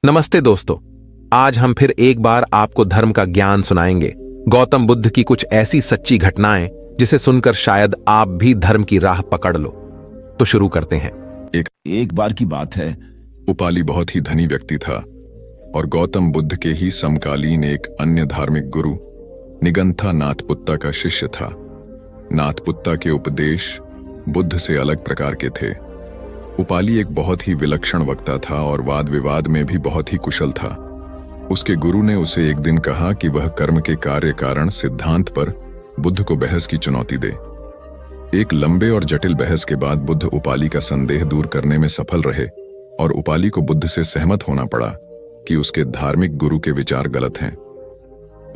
नमस्ते दोस्तों। आज हम फिर एक बार आपको धर्म का ज्ञान सुनाएंगे। गौतम बुद्ध की कुछ ऐसी सच्ची घटनाएं जिसे सुनकर शायद आप भी धर्म की राह पकड़ लो। तो शुरू करते हैं। एक बार की बात है। उपाली बहुत ही धनी व्यक्ति था और गौतम बुद्ध के ही समकालीन एक अन्य धार्मिक गुरु निगंथा नाथपुत्ता का शिष्य था। नाथपुत्ता के उपदेश बुद्ध से अलग प्रकार के थे। उपाली एक बहुत ही विलक्षण वक्ता था और वाद विवाद में भी बहुत ही कुशल था। उसके गुरु ने उसे एक दिन कहा कि वह कर्म के कार्य कारण सिद्धांत पर बुद्ध को बहस की चुनौती दे। एक लंबे और जटिल बहस के बाद बुद्ध उपाली का संदेह दूर करने में सफल रहे और उपाली को बुद्ध से सहमत होना पड़ा कि उसके धार्मिक गुरु के विचार गलत हैं।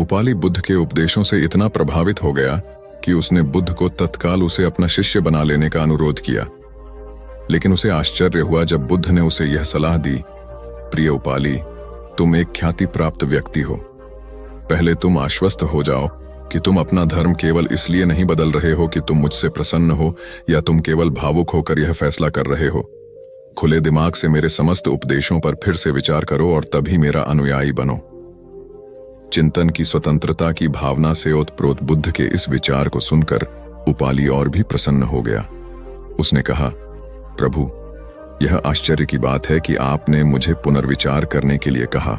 उपाली बुद्ध के उपदेशों से इतना प्रभावित हो गया कि उसने बुद्ध को तत्काल उसे अपना शिष्य बना लेने का अनुरोध किया। लेकिन उसे आश्चर्य हुआ जब बुद्ध ने उसे यह सलाह दी, प्रिय उपाली, तुम एक ख्याति प्राप्त व्यक्ति हो। पहले तुम आश्वस्त हो जाओ कि तुम अपना धर्म केवल इसलिए नहीं बदल रहे हो कि तुम मुझसे प्रसन्न हो या तुम केवल भावुक होकर यह फैसला कर रहे हो। खुले दिमाग से मेरे समस्त उपदेशों पर फिर से विचार करो और तभी मेरा अनुयायी बनो। चिंतन की स्वतंत्रता की भावना से ओतप्रोत बुद्ध के इस विचार को सुनकर उपाली और भी प्रसन्न हो गया। उसने कहा, प्रभु, यह आश्चर्य की बात है कि आपने मुझे पुनर्विचार करने के लिए कहा।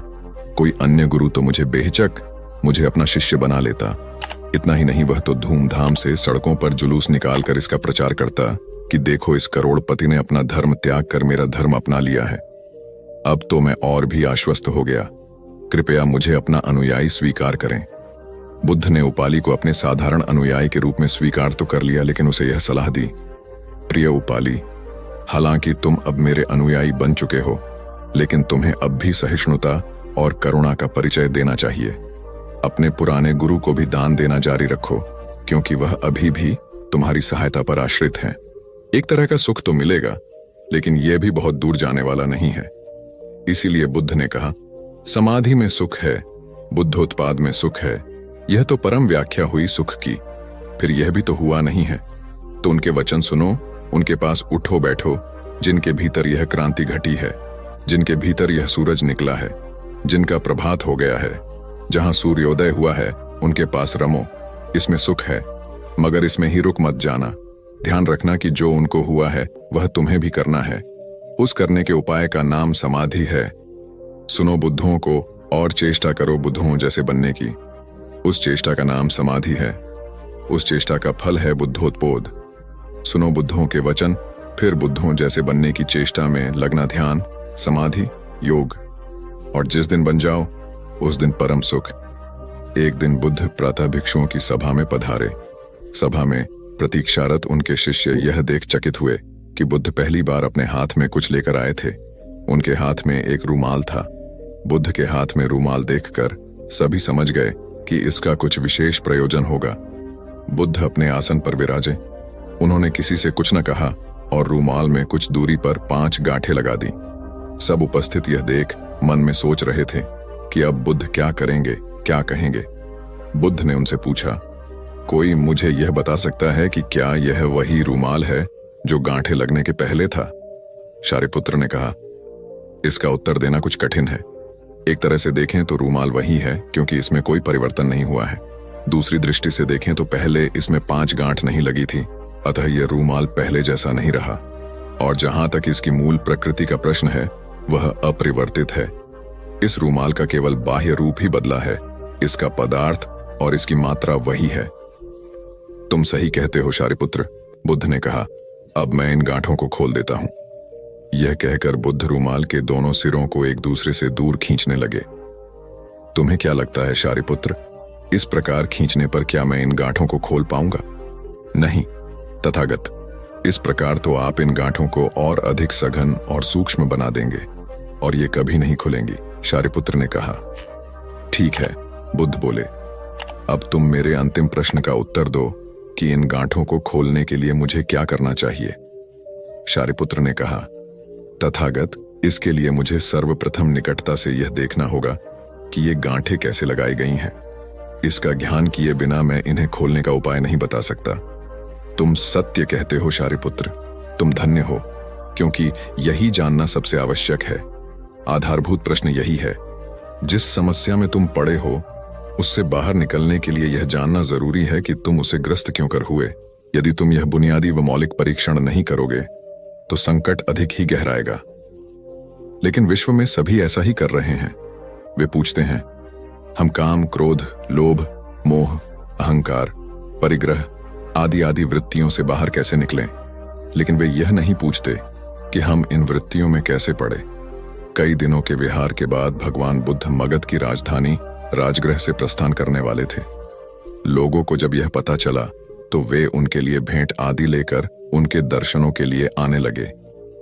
कोई अन्य गुरु तो मुझे अपना शिष्य बना लेता। इतना ही नहीं, वह तो धूमधाम से सड़कों पर जुलूस निकालकर इसका प्रचार करता कि देखो, इस करोड़पति ने अपना धर्म त्याग कर मेरा धर्म अपना लिया है। अब तो मैं और भी आश्वस्त हो गया। कृपया मुझे अपना अनुयायी स्वीकार करें। बुद्ध ने उपाली को अपने साधारण अनुयायी के रूप में स्वीकार तो कर लिया, लेकिन उसे यह सलाह दी, प्रिय उपाली, हालांकि तुम अब मेरे अनुयायी बन चुके हो, लेकिन तुम्हें अब भी सहिष्णुता और करुणा का परिचय देना चाहिए। अपने पुराने गुरु को भी दान देना जारी रखो, क्योंकि वह अभी भी तुम्हारी सहायता पर आश्रित हैं। एक तरह का सुख तो मिलेगा, लेकिन यह भी बहुत दूर जाने वाला नहीं है। इसीलिए बुद्ध ने कहा, समाधि में सुख है, बुद्धोत्पाद में सुख है। यह तो परम व्याख्या हुई सुख की, फिर यह भी तो हुआ नहीं है। तो उनके वचन सुनो, उनके पास उठो बैठो, जिनके भीतर यह क्रांति घटी है, जिनके भीतर यह सूरज निकला है, जिनका प्रभात हो गया है। जहां सूर्योदय हुआ है उनके पास रमो। इसमें सुख है, मगर इसमें ही रुक मत जाना। ध्यान रखना कि जो उनको हुआ है वह तुम्हें भी करना है। उस करने के उपाय का नाम समाधि है। सुनो बुद्धों को और चेष्टा करो बुद्धों जैसे बनने की। उस चेष्टा का नाम समाधि है। उस चेष्टा का फल है बुद्धोत्पोद। सुनो बुद्धों के वचन, फिर बुद्धों जैसे बनने की चेष्टा में लगना, ध्यान, समाधि, योग, और जिस दिन बन जाओ उस दिन परम सुख। एक दिन बुद्ध प्रातः भिक्षुओं की सभा में पधारे। सभा में प्रतीक्षारत उनके शिष्य यह देख चकित हुए कि बुद्ध पहली बार अपने हाथ में कुछ लेकर आए थे। उनके हाथ में एक रूमाल था। बुद्ध के हाथ में रूमाल देखकर सभी समझ गए कि इसका कुछ विशेष प्रयोजन होगा। बुद्ध अपने आसन पर विराजे। उन्होंने किसी से कुछ न कहा और रूमाल में कुछ दूरी पर 5 गांठें लगा दी। सब उपस्थित यह देख मन में सोच रहे थे कि अब बुद्ध क्या करेंगे, क्या कहेंगे। बुद्ध ने उनसे पूछा, कोई मुझे यह बता सकता है कि क्या यह वही रूमाल है जो गांठें लगने के पहले था? शारिपुत्र ने कहा, इसका उत्तर देना कुछ कठिन है। एक तरह से देखें तो रूमाल वही है, क्योंकि इसमें कोई परिवर्तन नहीं हुआ है। दूसरी दृष्टि से देखें तो पहले इसमें 5 गांठ नहीं लगी थी, अतः यह रूमाल पहले जैसा नहीं रहा। और जहां तक इसकी मूल प्रकृति का प्रश्न है, वह अपरिवर्तित है। इस रूमाल का केवल बाह्य रूप ही बदला है। इसका पदार्थ और इसकी मात्रा वही है। तुम सही कहते हो शारिपुत्र, बुद्ध ने कहा। अब मैं इन गांठों को खोल देता हूं। यह कहकर बुद्ध रूमाल के दोनों सिरों को एक दूसरे से दूर खींचने लगे। तुम्हें क्या लगता है शारिपुत्र, इस प्रकार खींचने पर क्या मैं इन गांठों को खोल पाऊंगा? नहीं तथागत, इस प्रकार तो आप इन गांठों को और अधिक सघन और सूक्ष्म बना देंगे और ये कभी नहीं खुलेंगी, शारिपुत्र ने कहा। ठीक है, बुद्ध बोले। अब तुम मेरे अंतिम प्रश्न का उत्तर दो कि इन गांठों को खोलने के लिए मुझे क्या करना चाहिए? शारिपुत्र ने कहा, तथागत, इसके लिए मुझे सर्वप्रथम निकटता से यह देखना होगा कि ये गांठें कैसे लगाई गई हैं। इसका ध्यान किए बिना मैं इन्हें खोलने का उपाय नहीं बता सकता। तुम सत्य कहते हो शारिपुत्र, तुम धन्य हो, क्योंकि यही जानना सबसे आवश्यक है। आधारभूत प्रश्न यही है, जिस समस्या में तुम पड़े हो उससे बाहर निकलने के लिए यह जानना जरूरी है कि तुम उसे ग्रस्त क्यों कर हुए। यदि तुम यह बुनियादी व मौलिक परीक्षण नहीं करोगे तो संकट अधिक ही गहराएगा। लेकिन विश्व में सभी ऐसा ही कर रहे हैं। वे पूछते हैं, हम काम, क्रोध, लोभ, मोह, अहंकार, परिग्रह आदि आदि वृत्तियों से बाहर कैसे निकलें। लेकिन वे यह नहीं पूछते कि हम इन वृत्तियों में कैसे पड़े। कई दिनों के विहार के बाद भगवान बुद्ध मगध की राजधानी राजगृह से प्रस्थान करने वाले थे। लोगों को जब यह पता चला तो वे उनके लिए भेंट आदि लेकर उनके दर्शनों के लिए आने लगे।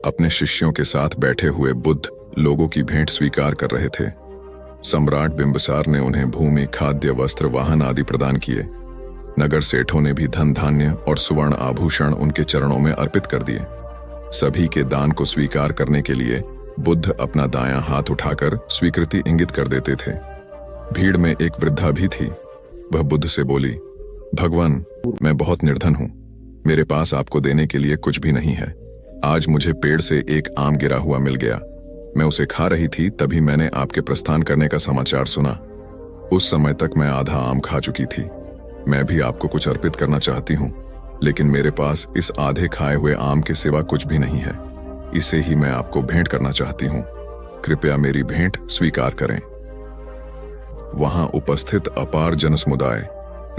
अपने शिष्यों के साथ बैठे हुए बुद्ध लोगों की भेंट स्वीकार कर रहे थे। सम्राट बिंबिसार ने उन्हें भूमि, खाद्य, वस्त्र, वाहन आदि प्रदान किए। नगर सेठों ने भी धन धान्य और सुवर्ण आभूषण उनके चरणों में अर्पित कर दिए। सभी के दान को स्वीकार करने के लिए बुद्ध अपना दायां हाथ उठाकर स्वीकृति इंगित कर देते थे। भीड़ में एक वृद्धा भी थी। वह बुद्ध से बोली, भगवान, मैं बहुत निर्धन हूं, मेरे पास आपको देने के लिए कुछ भी नहीं है। आज मुझे पेड़ से एक आम गिरा हुआ मिल गया। मैं उसे खा रही थी, तभी मैंने आपके प्रस्थान करने का समाचार सुना। उस समय तक मैं आधा आम खा चुकी थी। मैं भी आपको कुछ अर्पित करना चाहती हूँ, लेकिन मेरे पास इस आधे खाए हुए आम के सिवा कुछ भी नहीं है। इसे ही मैं आपको भेंट करना चाहती हूँ। कृपया मेरी भेंट स्वीकार करें। वहां उपस्थित अपार जनसमुदाय,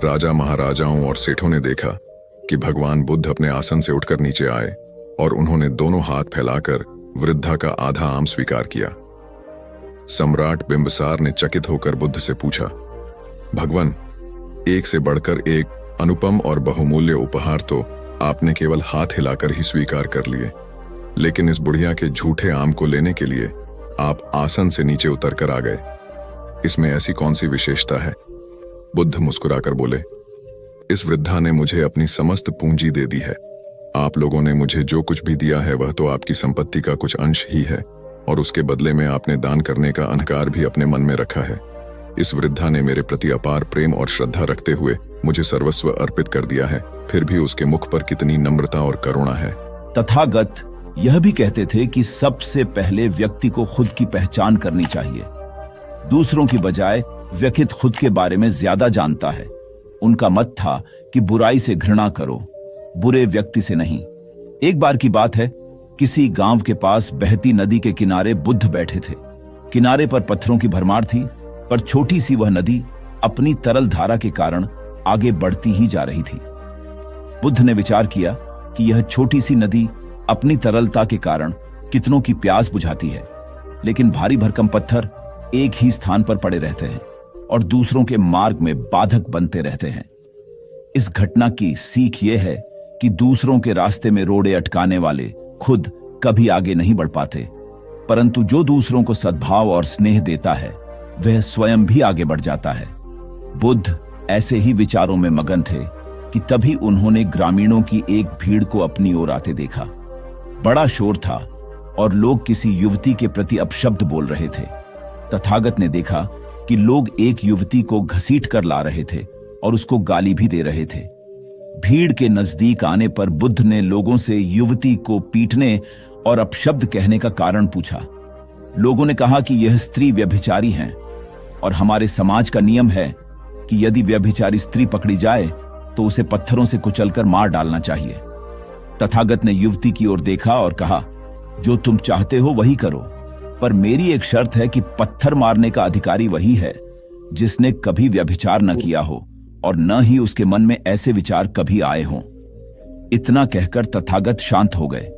राजा, महाराजाओं और सेठों ने देखा कि भगवान बुद्ध अपने आसन से उठकर नीचे आए और उन्होंने दोनों हाथ फैलाकर वृद्धा का आधा आम स्वीकार किया। सम्राट बिंबिसार ने चकित होकर बुद्ध से पूछा, भगवान, एक से बढ़कर एक अनुपम और बहुमूल्य उपहार तो आपने केवल हाथ हिलाकर ही स्वीकार कर लिए, लेकिन इस बुढ़िया के झूठे आम को लेने के लिए आप आसन से नीचे उतरकर आ गए। इसमें ऐसी कौन सी विशेषता है? बुद्ध मुस्कुराकर बोले, इस वृद्धा ने मुझे अपनी समस्त पूंजी दे दी है। आप लोगों ने मुझे जो कुछ भी दिया है वह तो आपकी संपत्ति का कुछ अंश ही है, और उसके बदले में आपने दान करने का अहंकार भी अपने मन में रखा है। इस वृद्धा ने मेरे प्रति अपार प्रेम और श्रद्धा रखते हुए मुझे सर्वस्व अर्पित कर दिया है, फिर भी उसके मुख पर कितनी नम्रता और करुणा है। तथागत यह भी कहते थे कि सबसे पहले व्यक्ति को खुद की पहचान करनी चाहिए। दूसरों की बजाय व्यक्ति खुद के बारे में ज्यादा जानता है। उनका मत था कि बुराई से घृणा करो, बुरे व्यक्ति से नहीं। एक बार की बात है, किसी गांव के पास बहती नदी के किनारे बुद्ध बैठे थे। किनारे पर पत्थरों की भरमार थी, पर छोटी सी वह नदी अपनी तरल धारा के कारण आगे बढ़ती ही जा रही थी। बुद्ध ने विचार किया कि यह छोटी सी नदी अपनी तरलता के कारण कितनों की प्यास बुझाती है, लेकिन भारी भरकम पत्थर एक ही स्थान पर पड़े रहते हैं और दूसरों के मार्ग में बाधक बनते रहते हैं। इस घटना की सीख यह है कि दूसरों के रास्ते में रोड़े अटकाने वाले खुद कभी आगे नहीं बढ़ पाते, परंतु जो दूसरों को सद्भाव और स्नेह देता है वह स्वयं भी आगे बढ़ जाता है। बुद्ध ऐसे ही विचारों में मगन थे कि तभी उन्होंने ग्रामीणों की एक भीड़ को अपनी ओर आते देखा। बड़ा शोर था और लोग किसी युवती के प्रति अपशब्द बोल रहे थे। तथागत ने देखा कि लोग एक युवती को घसीट कर ला रहे थे और उसको गाली भी दे रहे थे। भीड़ के नजदीक आने पर बुद्ध ने लोगों से युवती को पीटने और अपशब्द कहने का कारण पूछा। लोगों ने कहा कि यह स्त्री व्यभिचारी हैं और हमारे समाज का नियम है कि यदि व्यभिचारी स्त्री पकड़ी जाए तो उसे पत्थरों से कुचलकर मार डालना चाहिए। तथागत ने युवती की ओर देखा और कहा, जो तुम चाहते हो वही करो, पर मेरी एक शर्त है कि पत्थर मारने का अधिकारी वही है जिसने कभी व्यभिचार न किया हो और न ही उसके मन में ऐसे विचार कभी आए हों। इतना कहकर तथागत शांत हो गए।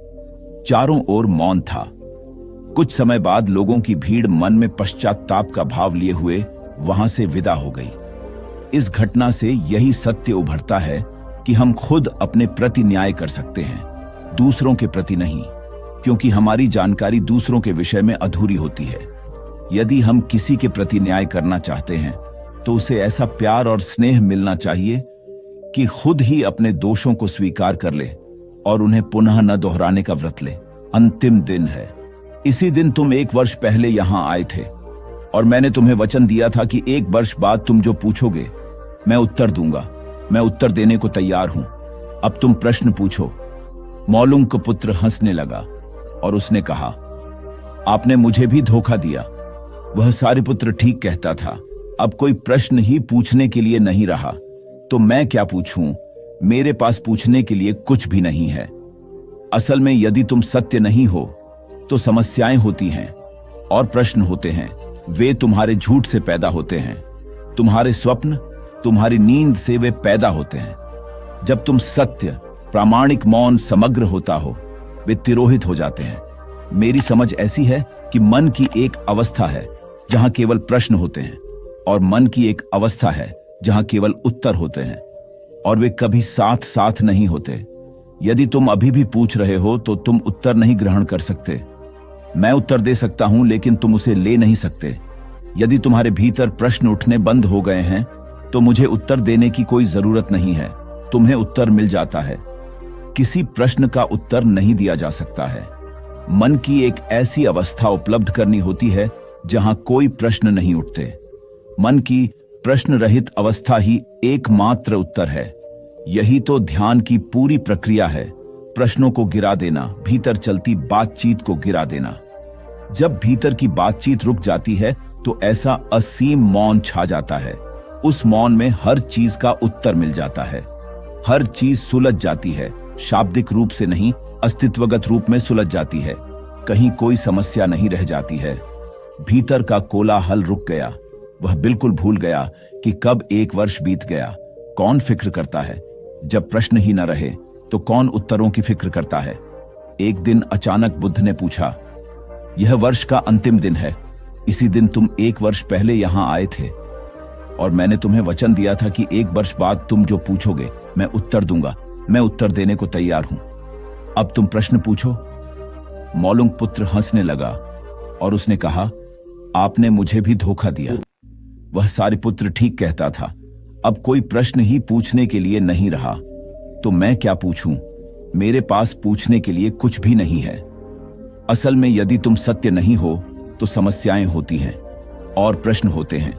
चारों ओर मौन था। कुछ समय बाद लोगों की भीड़ मन में पश्चाताप का भाव लिए हुए वहां से विदा हो गई। इस घटना से यही सत्य उभरता है कि हम खुद अपने प्रति न्याय कर सकते हैं, दूसरों के प्रति नहीं, क्योंकि हमारी जानकारी दूसरों के विषय में अधूरी होती है। यदि हम किसी के प्रति न्याय करना चाहते हैं तो उसे ऐसा प्यार और स्नेह मिलना चाहिए कि खुद ही अपने दोषों को स्वीकार कर ले और उन्हें पुनः न दोहराने का व्रत ले। अंतिम दिन है। इसी दिन तुम 1 वर्ष पहले यहां आए थे और मैंने तुम्हें वचन दिया था कि 1 वर्ष बाद तुम जो पूछोगे मैं उत्तर दूंगा। मैं उत्तर देने को तैयार हूं। अब तुम प्रश्न पूछो। मौलुंग का पुत्र हंसने लगा और उसने कहा, आपने मुझे भी धोखा दिया। वह सारिपुत्र ठीक कहता था। अब कोई प्रश्न ही पूछने के लिए नहीं रहा, तो मैं क्या पूछूं? मेरे पास पूछने के लिए कुछ भी नहीं है। असल में यदि तुम सत्य नहीं हो तो समस्याएं होती हैं और प्रश्न होते हैं। वे तुम्हारे झूठ से पैदा होते हैं। तुम्हारे स्वप्न, तुम्हारी नींद से वे पैदा होते हैं। जब तुम सत्य, प्रामाणिक, मौन, समग्र होता हो, वे तिरोहित हो जाते हैं। मेरी समझ ऐसी है कि मन की एक अवस्था है जहां केवल प्रश्न होते हैं और मन की एक अवस्था है जहां केवल उत्तर होते हैं, और वे कभी साथ साथ नहीं होते। यदि तुम अभी भी पूछ रहे हो तो तुम उत्तर नहीं ग्रहण कर सकते। मैं उत्तर दे सकता हूं लेकिन तुम उसे ले नहीं सकते। यदि तुम्हारे भीतर प्रश्न उठने बंद हो गए हैं तो मुझे उत्तर देने की कोई जरूरत नहीं है। तुम्हें उत्तर मिल जाता है। किसी प्रश्न का उत्तर नहीं दिया जा सकता है। मन की एक ऐसी अवस्था उपलब्ध करनी होती है जहां कोई प्रश्न नहीं उठते। मन की प्रश्न रहित अवस्था ही एकमात्र उत्तर है। यही तो ध्यान की पूरी प्रक्रिया है। प्रश्नों को गिरा देना, भीतर चलती बातचीत को गिरा देना। जब भीतर की बातचीत रुक जाती है तो ऐसा असीम मौन छा जाता है। उस मौन में हर चीज का उत्तर मिल जाता है। हर चीज सुलझ जाती है। शाब्दिक रूप से नहीं, अस्तित्वगत रूप में सुलझ जाती है। कहीं कोई समस्या नहीं रह जाती है। भीतर का कोलाहल रुक गया। वह बिल्कुल भूल गया कि कब 1 वर्ष बीत गया। कौन फिक्र करता है? जब प्रश्न ही न रहे तो कौन उत्तरों की फिक्र करता है? एक दिन अचानक बुद्ध ने पूछा, यह वर्ष का अंतिम दिन है। इसी दिन तुम 1 वर्ष पहले यहां आए थे और मैंने तुम्हें वचन दिया था कि 1 वर्ष बाद तुम जो पूछोगे मैं उत्तर दूंगा। मैं उत्तर देने को तैयार हूं। अब तुम प्रश्न पूछो। मौलुंग पुत्र हंसने लगा और उसने कहा, आपने मुझे भी धोखा दिया। वह सारिपुत्र ठीक कहता था। अब कोई प्रश्न ही पूछने के लिए नहीं रहा, तो मैं क्या पूछूं? मेरे पास पूछने के लिए कुछ भी नहीं है। असल में यदि तुम सत्य नहीं हो तो समस्याएं होती हैं और प्रश्न होते हैं।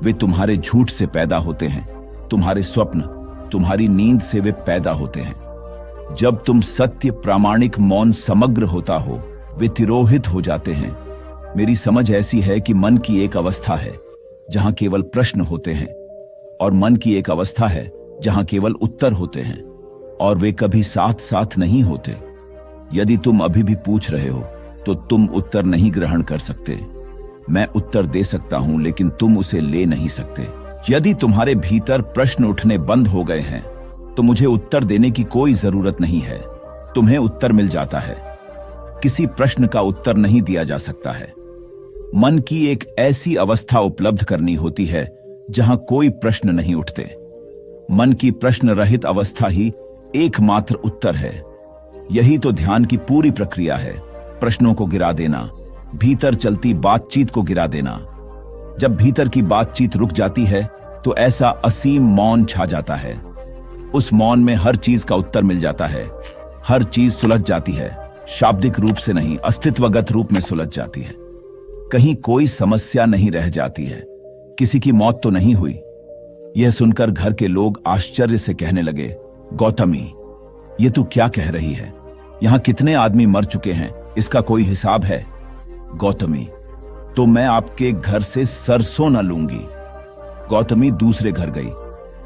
वे तुम्हारे झूठ से पैदा होते हैं। तुम्हारे स्वप्न, तुम्हारी नींद से वे पैदा होते हैं। जब तुम सत्य, प्रामाणिक, मौन, समग्र होता हो, वे तिरोहित हो जाते हैं। मेरी समझ ऐसी है कि मन की एक अवस्था है जहां केवल प्रश्न होते हैं और मन की एक अवस्था है जहां केवल उत्तर होते हैं, और वे कभी साथ साथ नहीं होते। यदि तुम अभी भी पूछ रहे हो तो तुम उत्तर नहीं ग्रहण कर सकते। मैं उत्तर दे सकता हूं लेकिन तुम उसे ले नहीं सकते। यदि तुम्हारे भीतर प्रश्न उठने बंद हो गए हैं तो मुझे उत्तर देने की कोई जरूरत नहीं है। तुम्हें उत्तर मिल जाता है। किसी प्रश्न का उत्तर नहीं दिया जा सकता है। मन की एक ऐसी अवस्था उपलब्ध करनी होती है जहां कोई प्रश्न नहीं उठते। मन की प्रश्न रहित अवस्था ही एकमात्र उत्तर है। यही तो ध्यान की पूरी प्रक्रिया है। प्रश्नों को गिरा देना, भीतर चलती बातचीत को गिरा देना। जब भीतर की बातचीत रुक जाती है तो ऐसा असीम मौन छा जाता है। उस मौन में हर चीज का उत्तर मिल जाता है। हर चीज सुलझ जाती है। शाब्दिक रूप से नहीं, अस्तित्वगत रूप में सुलझ जाती है। कहीं कोई समस्या नहीं रह जाती है। किसी की मौत तो नहीं हुई। यह सुनकर घर के लोग आश्चर्य से कहने लगे, गौतमी, ये तू क्या कह रही है? यहां कितने आदमी मर चुके हैं, इसका कोई हिसाब है? गौतमी, तो मैं आपके घर से सरसों न लूंगी। गौतमी दूसरे घर गई।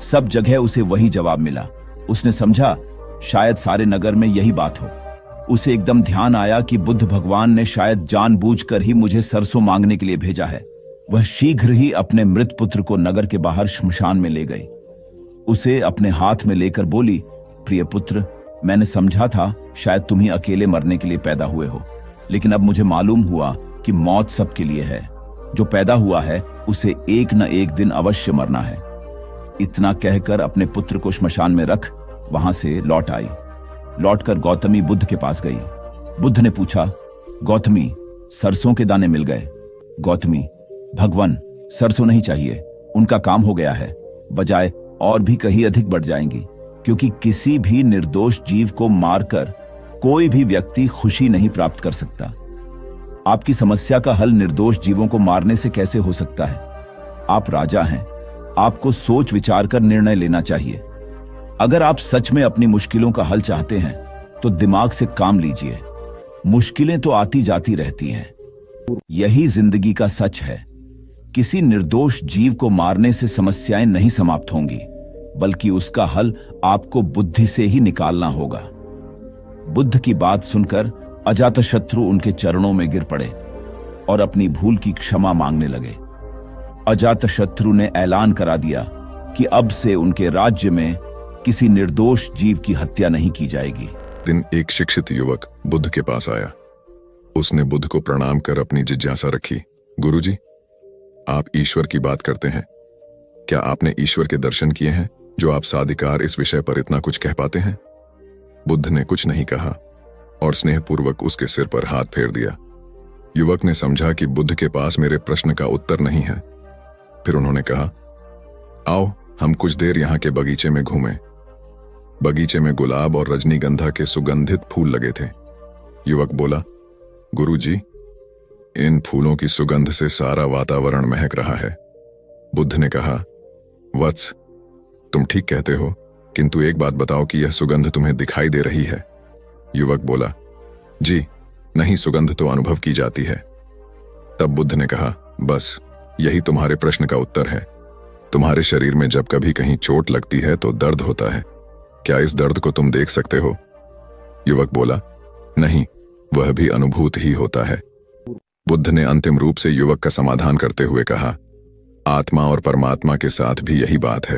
सब जगह उसे वही जवाब मिला। उसने समझा शायद सारे नगर में यही बात हो। उसे एकदम ध्यान आया कि बुद्ध भगवान ने शायद जानबूझकर ही मुझे सरसों मांगने के लिए भेजा है। वह शीघ्र ही अपने मृत पुत्र को नगर के बाहर श्मशान में ले गई। उसे अपने हाथ में लेकर बोली, प्रिय पुत्र, मैंने समझा था शायद तुम ही अकेले मरने के लिए पैदा हुए हो, लेकिन अब मुझे मालूम हुआ कि मौत सबके लिए है। जो पैदा हुआ है उसे एक न एक दिन अवश्य मरना है। इतना कहकर अपने पुत्र को श्मशान में रख वहां से लौट आई। लौटकर गौतमी बुद्ध के पास गई। बुद्ध ने पूछा, गौतमी, सरसों के दाने मिल गए? गौतमी, भगवान, सरसों नहीं चाहिए, उनका काम हो गया है। बजाय और भी कहीं अधिक बढ़ जाएंगी, क्योंकि किसी भी निर्दोष जीव को मारकर कोई भी व्यक्ति खुशी नहीं प्राप्त कर सकता। आपकी समस्या का हल निर्दोष जीवों को मारने से कैसे हो सकता है? आप राजा हैं, आपको सोच विचार कर निर्णय लेना चाहिए। अगर आप सच में अपनी मुश्किलों का हल चाहते हैं तो दिमाग से काम लीजिए। मुश्किलें तो आती जाती रहती हैं, यही जिंदगी का सच है। किसी निर्दोष जीव को मारने से समस्याएं नहीं समाप्त होंगी, बल्कि उसका हल आपको बुद्धि से ही निकालना होगा। बुद्ध की बात सुनकर अजातशत्रु उनके चरणों में गिर पड़े और अपनी भूल की क्षमा मांगने लगे। अजातशत्रु ने ऐलान करा दिया कि अब से उनके राज्य में किसी निर्दोष जीव की हत्या नहीं की जाएगी। दिन एक शिक्षित युवक बुद्ध के पास आया। उसने बुद्ध को प्रणाम कर अपनी जिज्ञासा रखी। गुरुजी, आप ईश्वर की बात करते हैं। क्या आपने ईश्वर के दर्शन किए हैं जो आप साधिकार इस विषय पर इतना कुछ कह पाते हैं? बुद्ध ने कुछ नहीं कहा और स्नेहपूर्वक उसके सिर पर हाथ फेर दिया। युवक ने समझा कि बुद्ध के पास मेरे प्रश्न का उत्तर नहीं है। फिर उन्होंने कहा, आओ हम कुछ देर यहाँ के बगीचे में घूमें। बगीचे में गुलाब और रजनीगंधा के सुगंधित फूल लगे थे। युवक बोला, गुरुजी, इन फूलों की सुगंध से सारा वातावरण महक रहा है। बुद्ध ने कहा, वत्स, तुम ठीक कहते हो, किंतु एक बात बताओ कि यह सुगंध तुम्हें दिखाई दे रही है? युवक बोला, जी नहीं, सुगंध तो अनुभव की जाती है। तब बुद्ध ने कहा, बस यही तुम्हारे प्रश्न का उत्तर है। तुम्हारे शरीर में जब कभी कहीं चोट लगती है तो दर्द होता है। क्या इस दर्द को तुम देख सकते हो? युवक बोला, नहीं, वह भी अनुभूत ही होता है। बुद्ध ने अंतिम रूप से युवक का समाधान करते हुए कहा, आत्मा और परमात्मा के साथ भी यही बात है।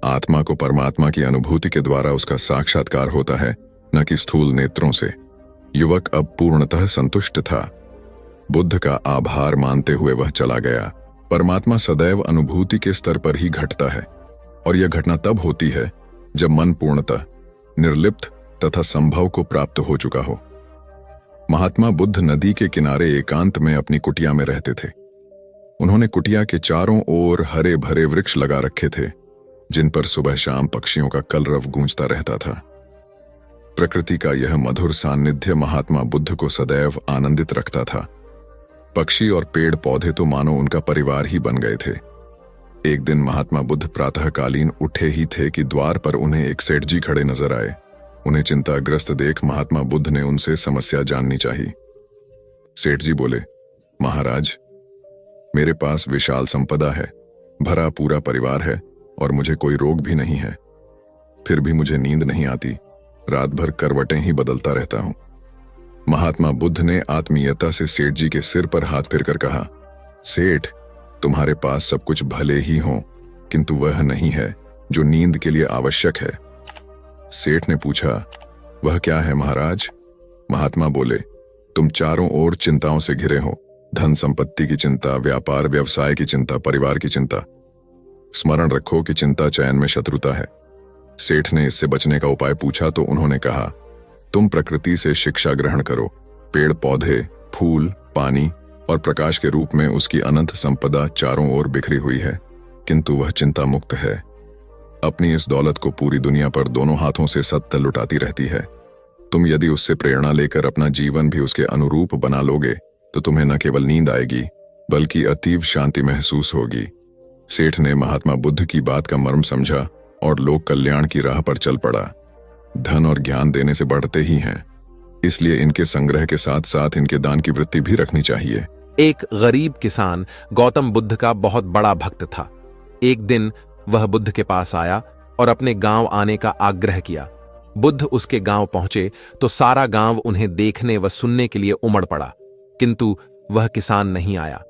आत्मा को परमात्मा की अनुभूति के द्वारा उसका साक्षात्कार होता है, न कि स्थूल नेत्रों से। युवक अब पूर्णतः संतुष्ट था। बुद्ध का आभार मानते हुए वह चला गया। परमात्मा सदैव अनुभूति के स्तर पर ही घटता है, और यह घटना तब होती है जब मन पूर्णतः निर्लिप्त तथा संभव को प्राप्त हो चुका हो। महात्मा बुद्ध नदी के किनारे एकांत में अपनी कुटिया में रहते थे। उन्होंने कुटिया के चारों ओर हरे भरे वृक्ष लगा रखे थे, जिन पर सुबह शाम पक्षियों का कलरव गूंजता रहता था। प्रकृति का यह मधुर सान्निध्य महात्मा बुद्ध को सदैव आनंदित रखता था। पक्षी और पेड़ पौधे तो मानो उनका परिवार ही बन गए थे। एक दिन महात्मा बुद्ध प्रातःकालीन उठे ही थे कि द्वार पर उन्हें एक सेठ जी खड़े नजर आए। उन्हें चिंताग्रस्त देख महात्मा बुद्ध ने उनसे समस्या जाननी चाहिए। सेठ जी बोले, महाराज, मेरे पास विशाल संपदा है, भरा पूरा परिवार है और मुझे कोई रोग भी नहीं है। फिर भी मुझे नींद नहीं आती, रात भर करवटें ही बदलता रहता हूं। महात्मा बुद्ध ने आत्मीयता से सेठ जी के सिर पर हाथ फेरकर कहा, सेठ, तुम्हारे पास सब कुछ भले ही हो, किंतु वह नहीं है जो नींद के लिए आवश्यक है। सेठ ने पूछा, वह क्या है महाराज? महात्मा बोले, तुम चारों ओर चिंताओं से घिरे हो। धन संपत्ति की चिंता, व्यापार व्यवसाय की चिंता, परिवार की चिंता। स्मरण रखो कि चिंता चयन में शत्रुता है। सेठ ने इससे बचने का उपाय पूछा तो उन्होंने कहा, तुम प्रकृति से शिक्षा ग्रहण करो। पेड़ पौधे, फूल, पानी और प्रकाश के रूप में उसकी अनंत संपदा चारों ओर बिखरी हुई है, किंतु वह चिंता मुक्त है। अपनी इस दौलत को पूरी दुनिया पर दोनों हाथों से सत्त लुटाती रहती है। तुम यदि उससे प्रेरणा लेकर अपना जीवन भी उसके अनुरूप बना लोगे तो तुम्हें न केवल नींद आएगी बल्कि अतीव शांति महसूस होगी। सेठ ने महात्मा बुद्ध की बात का मर्म समझा और लोक कल्याण की राह पर चल पड़ा। धन और ज्ञान देने से बढ़ते ही हैं, इसलिए इनके संग्रह के साथ साथ इनके दान की वृत्ति भी रखनी चाहिए। एक गरीब किसान गौतम बुद्ध का बहुत बड़ा भक्त था। एक दिन वह बुद्ध के पास आया और अपने गांव आने का आग्रह किया। बुद्ध उसके गांव पहुंचे तो सारा गांव उन्हें देखने व सुनने के लिए उमड़ पड़ा, किंतु वह किसान नहीं आया।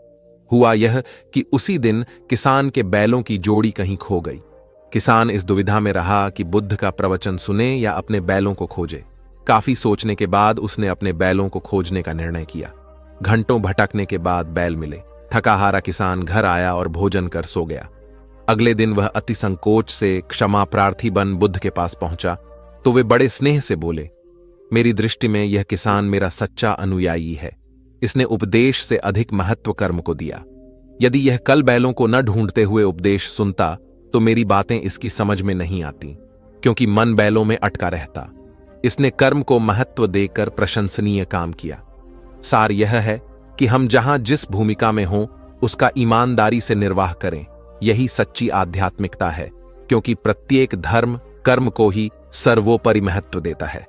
हुआ यह कि उसी दिन किसान के बैलों की जोड़ी कहीं खो गई। किसान इस दुविधा में रहा कि बुद्ध का प्रवचन सुने या अपने बैलों को खोजे। काफी सोचने के बाद उसने अपने बैलों को खोजने का निर्णय किया। घंटों भटकने के बाद बैल मिले। थकाहारा किसान घर आया और भोजन कर सो गया। अगले दिन वह अति संकोच से क्षमा प्रार्थी बन बुद्ध के पास पहुंचा तो वे बड़े स्नेह से बोले, मेरी दृष्टि में यह किसान मेरा सच्चा अनुयायी है। इसने उपदेश से अधिक महत्व कर्म को दिया। यदि यह कल बैलों को न ढूंढते हुए उपदेश सुनता तो मेरी बातें इसकी समझ में नहीं आती, क्योंकि मन बैलों में अटका रहता। इसने कर्म को महत्व देकर प्रशंसनीय काम किया। सार यह है कि हम जहां जिस भूमिका में हों उसका ईमानदारी से निर्वाह करें। यही सच्ची आध्यात्मिकता है, क्योंकि प्रत्येक धर्म कर्म को ही सर्वोपरि महत्व देता है।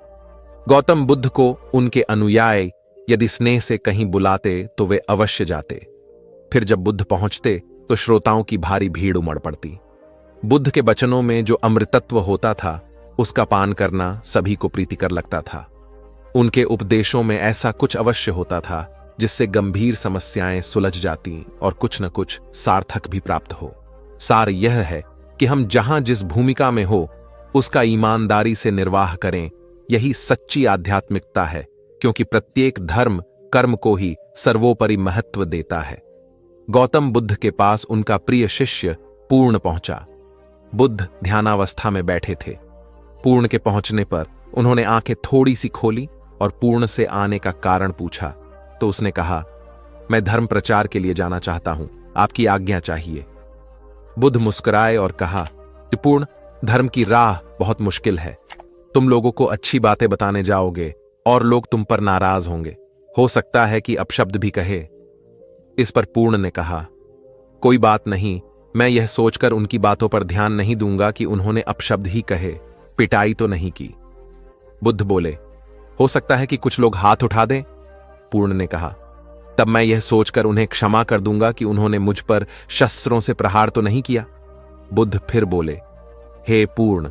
गौतम बुद्ध को उनके अनुयायी यदि स्नेह से कहीं बुलाते तो वे अवश्य जाते। फिर जब बुद्ध पहुंचते तो श्रोताओं की भारी भीड़ उमड़ पड़ती। बुद्ध के वचनों में जो अमृतत्व होता था उसका पान करना सभी को प्रीतिकर लगता था। उनके उपदेशों में ऐसा कुछ अवश्य होता था जिससे गंभीर समस्याएं सुलझ जाती और कुछ न कुछ सार्थक भी प्राप्त हो। सार यह है कि हम जहां जिस भूमिका में हो उसका ईमानदारी से निर्वाह करें। यही सच्ची आध्यात्मिकता है, क्योंकि प्रत्येक धर्म कर्म को ही सर्वोपरि महत्व देता है। गौतम बुद्ध के पास उनका प्रिय शिष्य पूर्ण पहुंचा। बुद्ध ध्यानावस्था में बैठे थे। पूर्ण के पहुंचने पर उन्होंने आंखें थोड़ी सी खोली और पूर्ण से आने का कारण पूछा तो उसने कहा, मैं धर्म प्रचार के लिए जाना चाहता हूं, आपकी आज्ञा चाहिए। बुद्ध मुस्कुराए और कहा कि पूर्ण, धर्म की राह बहुत मुश्किल है। तुम लोगों को अच्छी बातें बताने जाओगे और लोग तुम पर नाराज होंगे। हो सकता है कि अपशब्द भी कहे। इस पर पूर्ण ने कहा, कोई बात नहीं, मैं यह सोचकर उनकी बातों पर ध्यान नहीं दूंगा कि उन्होंने अपशब्द ही कहे, पिटाई तो नहीं की। बुद्ध बोले, हो सकता है कि कुछ लोग हाथ उठा दें। पूर्ण ने कहा, तब मैं यह सोचकर उन्हें क्षमा कर दूंगा कि उन्होंने मुझ पर शस्त्रों से प्रहार तो नहीं किया। बुद्ध फिर बोले, हे पूर्ण,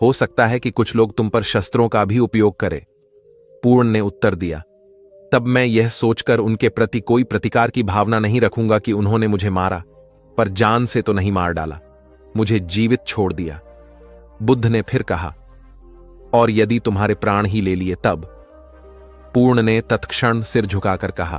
हो सकता है कि कुछ लोग तुम पर शस्त्रों का भी उपयोग करें। पूर्ण ने उत्तर दिया, तब मैं यह सोचकर उनके प्रति कोई प्रतिकार की भावना नहीं रखूंगा कि उन्होंने मुझे मारा, पर जान से तो नहीं मार डाला, मुझे जीवित छोड़ दिया। बुद्ध ने फिर कहा, और यदि तुम्हारे प्राण ही ले लिए तब? पूर्ण ने तत्क्षण सिर झुकाकर कहा,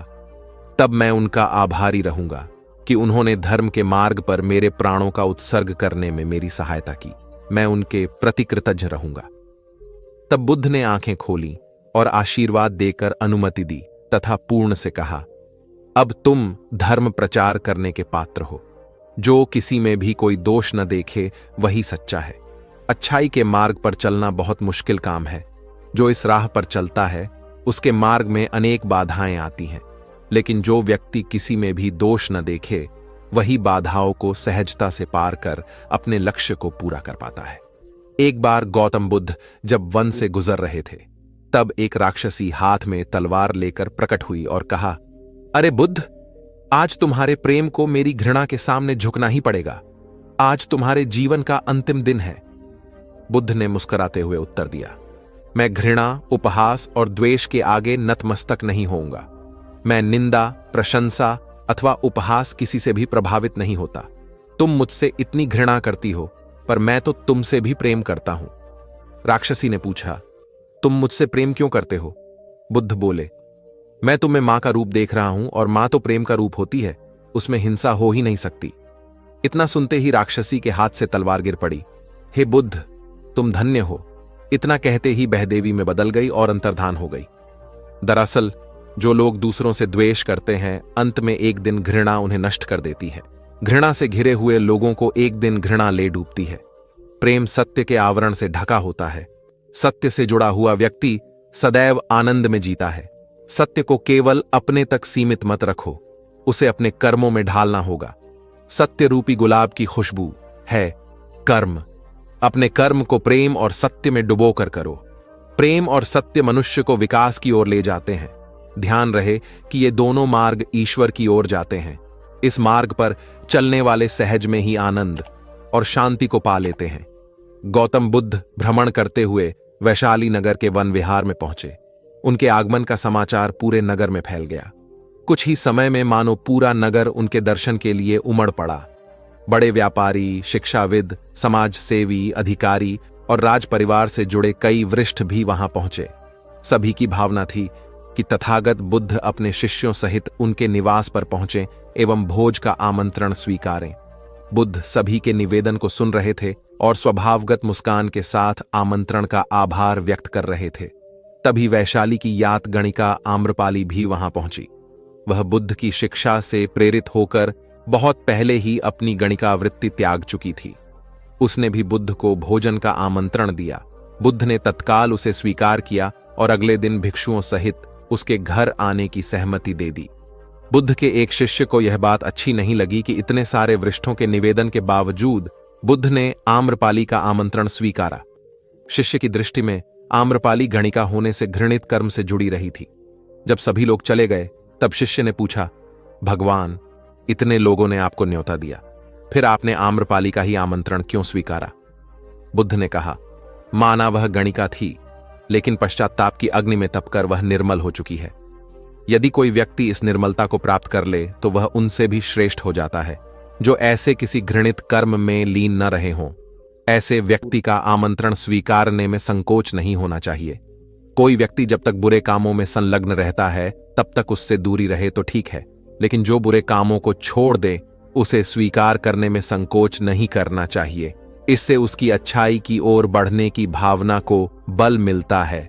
तब मैं उनका आभारी रहूंगा कि उन्होंने धर्म के मार्ग पर मेरे प्राणों का उत्सर्ग करने में मेरी सहायता की। मैं उनके प्रति कृतज्ञ रहूंगा। तब बुद्ध ने आंखें खोली और आशीर्वाद देकर अनुमति दी तथा पूर्ण से कहा, अब तुम धर्म प्रचार करने के पात्र हो। जो किसी में भी कोई दोष न देखे वही सच्चा है। अच्छाई के मार्ग पर चलना बहुत मुश्किल काम है। जो इस राह पर चलता है उसके मार्ग में अनेक बाधाएं आती हैं, लेकिन जो व्यक्ति किसी में भी दोष न देखे वही बाधाओं को सहजता से पार कर अपने लक्ष्य को पूरा कर पाता है। एक बार गौतम बुद्ध जब वन से गुजर रहे थे, तब एक राक्षसी हाथ में तलवार लेकर प्रकट हुई और कहा, अरे बुद्ध, आज तुम्हारे प्रेम को मेरी घृणा के सामने झुकना ही पड़ेगा। आज तुम्हारे जीवन का अंतिम दिन है। बुद्ध ने मुस्कुराते हुए उत्तर दिया, मैं घृणा, उपहास और द्वेष के आगे नतमस्तक नहीं होऊंगा। मैं निंदा, प्रशंसा अथवा उपहास किसी से भी प्रभावित नहीं होता। तुम मुझसे इतनी घृणा करती हो, पर मैं तो तुमसे भी प्रेम करता हूं। राक्षसी ने पूछा, तुम मुझसे प्रेम क्यों करते हो? बुद्ध बोले, मैं तुम्हें मां का रूप देख रहा हूं और मां तो प्रेम का रूप होती है, उसमें हिंसा हो ही नहीं सकती। इतना सुनते ही राक्षसी के हाथ से तलवार गिर पड़ी। हे बुद्ध, तुम धन्य हो। इतना कहते ही बहदेवी में बदल गई और अंतर्धान हो गई। दरअसल जो लोग दूसरों से द्वेष करते हैं, अंत में एक दिन घृणा उन्हें नष्ट कर देती है। घृणा से घिरे हुए लोगों को एक दिन घृणा ले डूबती है। प्रेम सत्य के आवरण से ढका होता है। सत्य से जुड़ा हुआ व्यक्ति सदैव आनंद में जीता है। सत्य को केवल अपने तक सीमित मत रखो, उसे अपने कर्मों में ढालना होगा। सत्य रूपी गुलाब की खुशबू है कर्म। अपने कर्म को प्रेम और सत्य में डुबोकर करो। प्रेम और सत्य मनुष्य को विकास की ओर ले जाते हैं। ध्यान रहे कि ये दोनों मार्ग ईश्वर की ओर जाते हैं। इस मार्ग पर चलने वाले सहज में ही आनंद और शांति को पा लेते हैं। गौतम बुद्ध भ्रमण करते हुए वैशाली नगर के वन विहार में पहुंचे। उनके आगमन का समाचार पूरे नगर में फैल गया। कुछ ही समय में मानो पूरा नगर उनके दर्शन के लिए उमड़ पड़ा। बड़े व्यापारी, शिक्षाविद, समाज सेवी, अधिकारी और राज परिवार से जुड़े कई वरिष्ठ भी वहां पहुंचे। सभी की भावना थी कि तथागत बुद्ध अपने शिष्यों सहित उनके निवास पर पहुंचे एवं भोज का आमंत्रण स्वीकारें। बुद्ध सभी के निवेदन को सुन रहे थे और स्वभावगत मुस्कान के साथ आमंत्रण का आभार व्यक्त कर रहे थे। तभी वैशाली की यात गणिका आम्रपाली भी वहां पहुंची। वह बुद्ध की शिक्षा से प्रेरित होकर बहुत पहले ही अपनी गणिका वृत्ति त्याग चुकी थी। उसने भी बुद्ध को भोजन का आमंत्रण दिया। बुद्ध ने तत्काल उसे स्वीकार किया और अगले दिन भिक्षुओं सहित उसके घर आने की सहमति दे दी। बुद्ध के एक शिष्य को यह बात अच्छी नहीं लगी कि इतने सारे वरिष्ठों के निवेदन के बावजूद बुद्ध ने आम्रपाली का आमंत्रण स्वीकारा। शिष्य की दृष्टि में आम्रपाली गणिका होने से घृणित कर्म से जुड़ी रही थी। जब सभी लोग चले गए तब शिष्य ने पूछा, भगवान, इतने लोगों ने आपको न्योता दिया, फिर आपने आम्रपाली का ही आमंत्रण क्यों स्वीकारा? बुद्ध ने कहा, माना वह गणिका थी, लेकिन पश्चाताप की अग्नि में तपकर वह निर्मल हो चुकी है। यदि कोई व्यक्ति इस निर्मलता को प्राप्त कर ले तो वह उनसे भी श्रेष्ठ हो जाता है जो ऐसे किसी घृणित कर्म में लीन न रहे हों। ऐसे व्यक्ति का आमंत्रण स्वीकारने में संकोच नहीं होना चाहिए। कोई व्यक्ति जब तक बुरे कामों में संलग्न रहता है तब तक उससे दूरी रहे तो ठीक है, लेकिन जो बुरे कामों को छोड़ दे उसे स्वीकार करने में संकोच नहीं करना चाहिए। इससे उसकी अच्छाई की ओर बढ़ने की भावना को बल मिलता है।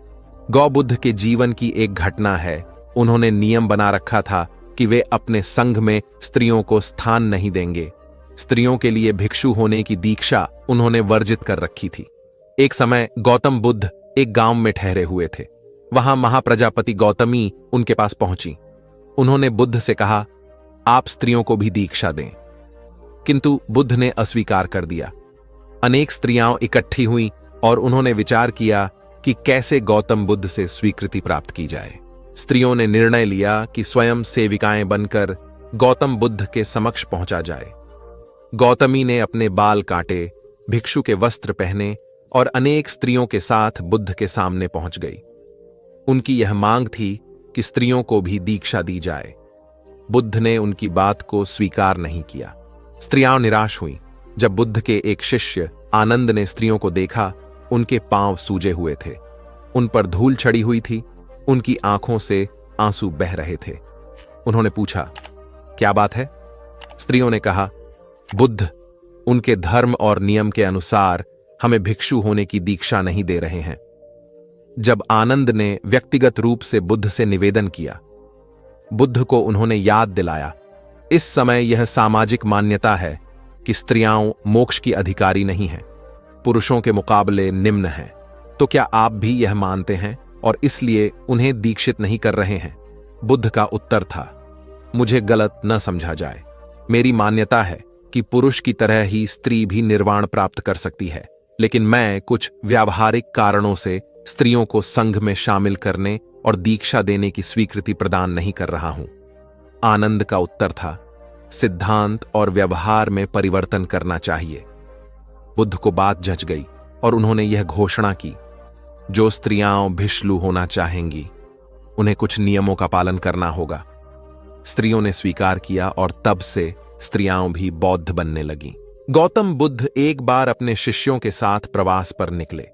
गौबुद्ध के जीवन की एक घटना है। उन्होंने नियम बना रखा था कि वे अपने संघ में स्त्रियों को स्थान नहीं देंगे। स्त्रियों के लिए भिक्षु होने की दीक्षा उन्होंने वर्जित कर रखी थी। एक समय गौतम बुद्ध एक गांव में ठहरे हुए थे। वहां महाप्रजापति गौतमी उनके पास पहुंची। उन्होंने बुद्ध से कहा, आप स्त्रियों को भी दीक्षा दें। किंतु बुद्ध ने अस्वीकार कर दिया। अनेक स्त्रियां इकट्ठी हुईं और उन्होंने विचार किया कि कैसे गौतम बुद्ध से स्वीकृति प्राप्त की जाए। स्त्रियों ने निर्णय लिया कि स्वयं सेविकाएं बनकर गौतम बुद्ध के समक्ष पहुंचा जाए। गौतमी ने अपने बाल काटे, भिक्षु के वस्त्र पहने और अनेक स्त्रियों के साथ बुद्ध के सामने पहुंच गई। उनकी यह मांग थी कि स्त्रियों को भी दीक्षा दी जाए। बुद्ध ने उनकी बात को स्वीकार नहीं किया। स्त्रियां निराश हुईं। जब बुद्ध के एक शिष्य आनंद ने स्त्रियों को देखा, उनके पांव सूजे हुए थे, उन पर धूल चढ़ी हुई थी, उनकी आंखों से आंसू बह रहे थे। उन्होंने पूछा, क्या बात है? स्त्रियों ने कहा, बुद्ध उनके धर्म और नियम के अनुसार हमें भिक्षु होने की दीक्षा नहीं दे रहे हैं। जब आनंद ने व्यक्तिगत रूप से बुद्ध से निवेदन किया, बुद्ध को उन्होंने याद दिलाया, इस समय यह सामाजिक मान्यता है कि स्त्रियां मोक्ष की अधिकारी नहीं हैं, पुरुषों के मुकाबले निम्न हैं। तो क्या आप भी यह मानते हैं और इसलिए उन्हें दीक्षित नहीं कर रहे हैं? बुद्ध का उत्तर था, मुझे गलत न समझा जाए। मेरी मान्यता है कि पुरुष की तरह ही स्त्री भी निर्वाण प्राप्त कर सकती है, लेकिन मैं कुछ व्यावहारिक कारणों से स्त्रियों को संघ में शामिल करने और दीक्षा देने की स्वीकृति प्रदान नहीं कर रहा हूं। आनंद का उत्तर था, सिद्धांत और व्यवहार में परिवर्तन करना चाहिए। बुद्ध को बात जच गई और उन्होंने यह घोषणा की, जो स्त्रियां भिक्षु होना चाहेंगी उन्हें कुछ नियमों का पालन करना होगा। स्त्रियों ने स्वीकार किया और तब से स्त्रियां भी बौद्ध बनने लगीं। गौतम बुद्ध एक बार अपने शिष्यों के साथ प्रवास पर निकले।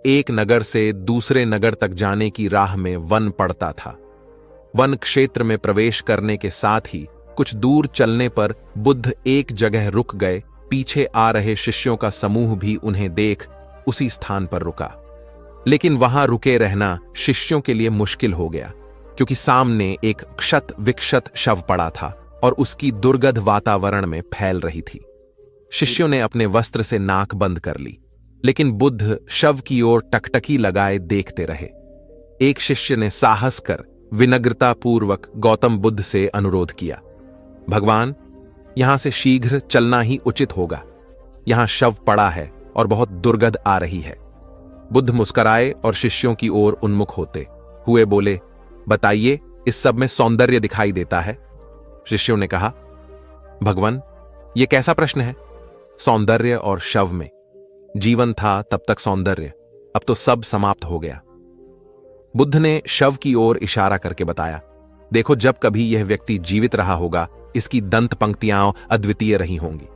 एक नगर से दूसरे नगर तक जाने की राह में वन पड़ता था। वन क्षेत्र में प्रवेश करने के साथ ही कुछ दूर चलने पर बुद्ध एक जगह रुक गए। पीछे आ रहे शिष्यों का समूह भी उन्हें देख उसी स्थान पर रुका, लेकिन वहां रुके रहना शिष्यों के लिए मुश्किल हो गया, क्योंकि सामने एक क्षत विक्षत शव पड़ा था और उसकी दुर्गंध वातावरण में फैल रही थी। शिष्यों ने अपने वस्त्र से नाक बंद कर ली, लेकिन बुद्ध शव की ओर टकटकी लगाए देखते रहे। एक शिष्य ने साहस कर विनम्रतापूर्वक गौतम बुद्ध से अनुरोध किया, भगवान, यहां से शीघ्र चलना ही उचित होगा। यहां शव पड़ा है और बहुत दुर्गंध आ रही है। बुद्ध मुस्कुराए और शिष्यों की ओर उन्मुख होते हुए बोले, बताइए, इस सब में सौंदर्य दिखाई देता है? शिष्यों ने कहा, भगवान, यह कैसा प्रश्न है? सौंदर्य और शव में जीवन था तब तक सौंदर्य, अब तो सब समाप्त हो गया। बुद्ध ने शव की ओर इशारा करके बताया, देखो, जब कभी यह व्यक्ति जीवित रहा होगा, इसकी दंत पंक्तियां अद्वितीय रही होंगी।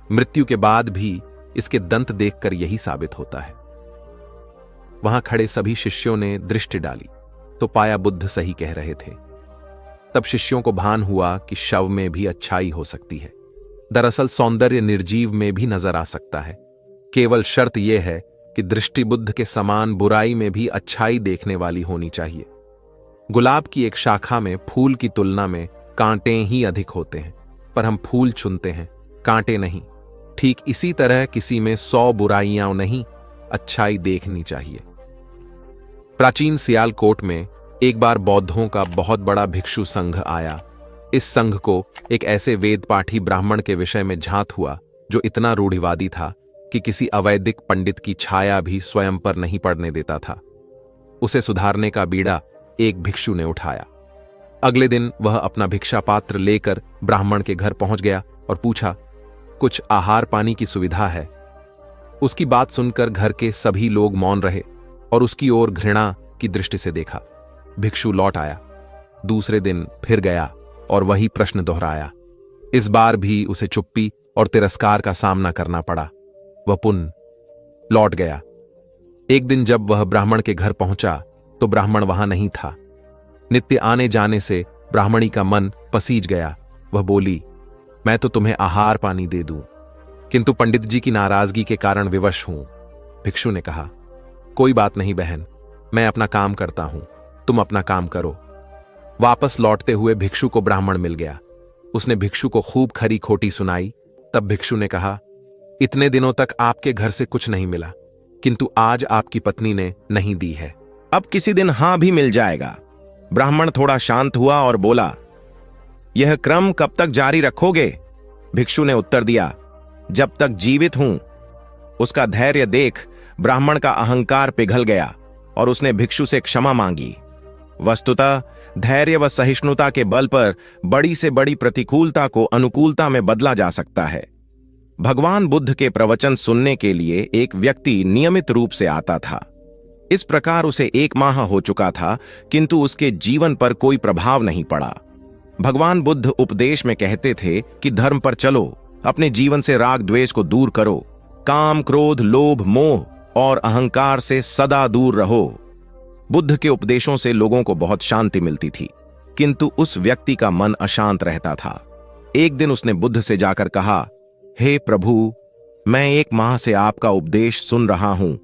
मृत्यु के बाद भी इसके दंत देखकर यही साबित होता है। वहां खड़े सभी शिष्यों ने दृष्टि डाली तो पाया बुद्ध सही कह रहे थे। तब शिष्यों को भान हुआ कि शव में भी अच्छाई हो सकती है। दरअसल सौंदर्य निर्जीव में भी नजर आ सकता है। केवल शर्त यह है कि दृष्टि बुद्ध के समान बुराई में भी अच्छाई देखने वाली होनी चाहिए। गुलाब की एक शाखा में फूल की तुलना में कांटे ही अधिक होते हैं, पर हम फूल चुनते हैं, कांटे नहीं। ठीक इसी तरह किसी में 100 बुराइयां नहीं, अच्छाई देखनी चाहिए। प्राचीन सियालकोट में एक बार बौद्धों का बहुत बड़ा भिक्षु संघ आया। इस संघ को एक ऐसे वेद पाठी ब्राह्मण के विषय में झांत हुआ जो इतना रूढ़िवादी था कि किसी अवैदिक पंडित की छाया भी स्वयं पर नहीं पड़ने देता था। उसे सुधारने का बीड़ा एक भिक्षु ने उठाया। अगले दिन वह अपना भिक्षा पात्र लेकर ब्राह्मण के घर पहुंच गया और पूछा, कुछ आहार पानी की सुविधा है? उसकी बात सुनकर घर के सभी लोग मौन रहे और उसकी ओर घृणा की दृष्टि से देखा। भिक्षु लौट आया। दूसरे दिन फिर गया और वही प्रश्न दोहराया। इस बार भी उसे चुप्पी और तिरस्कार का सामना करना पड़ा। वह पुनः लौट गया। एक दिन जब वह ब्राह्मण के घर पहुंचा तो ब्राह्मण वहां नहीं था। नित्य आने जाने से ब्राह्मणी का मन पसीज गया। वह बोली, मैं तो तुम्हें आहार पानी दे दूं, किंतु पंडित जी की नाराजगी के कारण विवश हूं। भिक्षु ने कहा, कोई बात नहीं बहन, मैं अपना काम करता हूं, तुम अपना काम करो। वापस लौटते हुए भिक्षु को ब्राह्मण मिल गया। उसने भिक्षु को खूब खरी खोटी सुनाई। तब भिक्षु ने कहा, इतने दिनों तक आपके घर से कुछ नहीं मिला, किंतु आज आपकी पत्नी ने नहीं दी है, अब किसी दिन हां भी मिल जाएगा। ब्राह्मण थोड़ा शांत हुआ और बोला, यह क्रम कब तक जारी रखोगे? भिक्षु ने उत्तर दिया, जब तक जीवित हूं। उसका धैर्य देख ब्राह्मण का अहंकार पिघल गया और उसने भिक्षु से क्षमा मांगी। वस्तुतः धैर्य व सहिष्णुता के बल पर बड़ी से बड़ी प्रतिकूलता को अनुकूलता में बदला जा सकता है। भगवान बुद्ध के प्रवचन सुनने के लिए एक व्यक्ति नियमित रूप से आता था। इस प्रकार उसे 1 माह हो चुका था, किंतु उसके जीवन पर कोई प्रभाव नहीं पड़ा। भगवान बुद्ध उपदेश में कहते थे कि धर्म पर चलो, अपने जीवन से राग द्वेष को दूर करो, काम क्रोध लोभ मोह और अहंकार से सदा दूर रहो। बुद्ध के उपदेशों से लोगों को बहुत शांति मिलती थी, किंतु उस व्यक्ति का मन अशांत रहता था। एक दिन उसने बुद्ध से जाकर कहा, हे प्रभु, मैं 1 माह से आपका उपदेश सुन रहा हूं,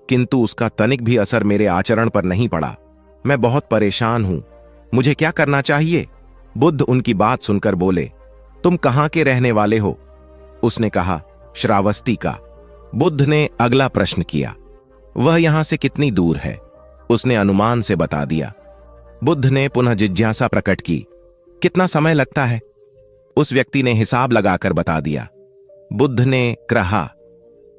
किंतु उसका तनिक भी असर मेरे आचरण पर नहीं पड़ा। मैं बहुत परेशान हूं, मुझे क्या करना चाहिए? बुद्ध उनकी बात सुनकर बोले, तुम कहां के रहने वाले हो? उसने कहा, श्रावस्ती का। बुद्ध ने अगला प्रश्न किया, वह यहां से कितनी दूर है? उसने अनुमान से बता दिया। बुद्ध ने पुनः जिज्ञासा प्रकट की, कितना समय लगता है? उस व्यक्ति ने हिसाब लगाकर बता दिया। बुद्ध ने कहा,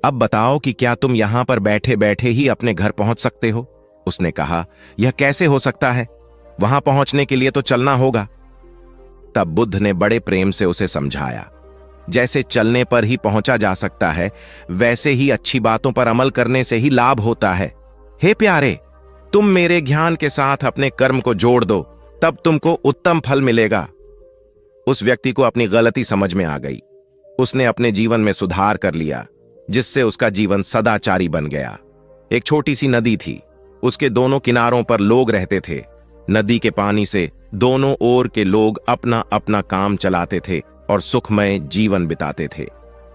अब बताओ कि क्या तुम यहां पर बैठे बैठे ही अपने घर पहुंच सकते हो? उसने कहा, यह कैसे हो सकता है? वहां पहुंचने के लिए तो चलना होगा। तब बुद्ध ने बड़े प्रेम से उसे समझाया, जैसे चलने पर ही पहुंचा जा सकता है, वैसे ही अच्छी बातों पर अमल करने से ही लाभ होता है। हे प्यारे, तुम मेरे ज्ञान के साथ अपने कर्म को जोड़ दो, तब तुमको उत्तम फल मिलेगा। उस व्यक्ति को अपनी गलती समझ में आ गई। उसने अपने जीवन में सुधार कर लिया, जिससे उसका जीवन सदाचारी बन गया। एक छोटी सी नदी थी, उसके दोनों किनारों पर लोग रहते थे। नदी के पानी से दोनों ओर के लोग अपना अपना काम चलाते थे और सुखमय जीवन बिताते थे।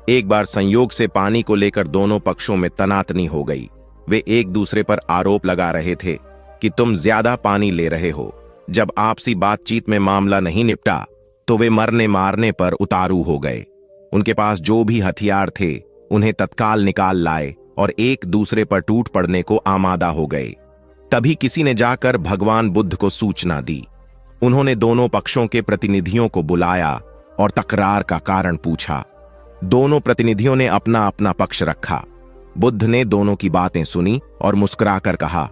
एक बार संयोग से पानी को लेकर दोनों पक्षों में तनातनी हो गई। वे एक दूसरे पर आरोप लगा रहे थे कि तुम ज्यादा पानी ले रहे हो। जब आपसी बातचीत में मामला नहीं निपटा तो वे मरने मारने पर उतारू हो गए। उनके पास जो भी हथियार थे उन्हें तत्काल निकाल लाए और एक दूसरे पर टूट पड़ने को आमादा हो गए। तभी किसी ने जाकर भगवान बुद्ध को सूचना दी। उन्होंने दोनों पक्षों के प्रतिनिधियों को बुलाया और तकरार का कारण पूछा। दोनों प्रतिनिधियों ने अपना अपना पक्ष रखा। बुद्ध ने दोनों की बातें सुनी और मुस्कुराकर कहा,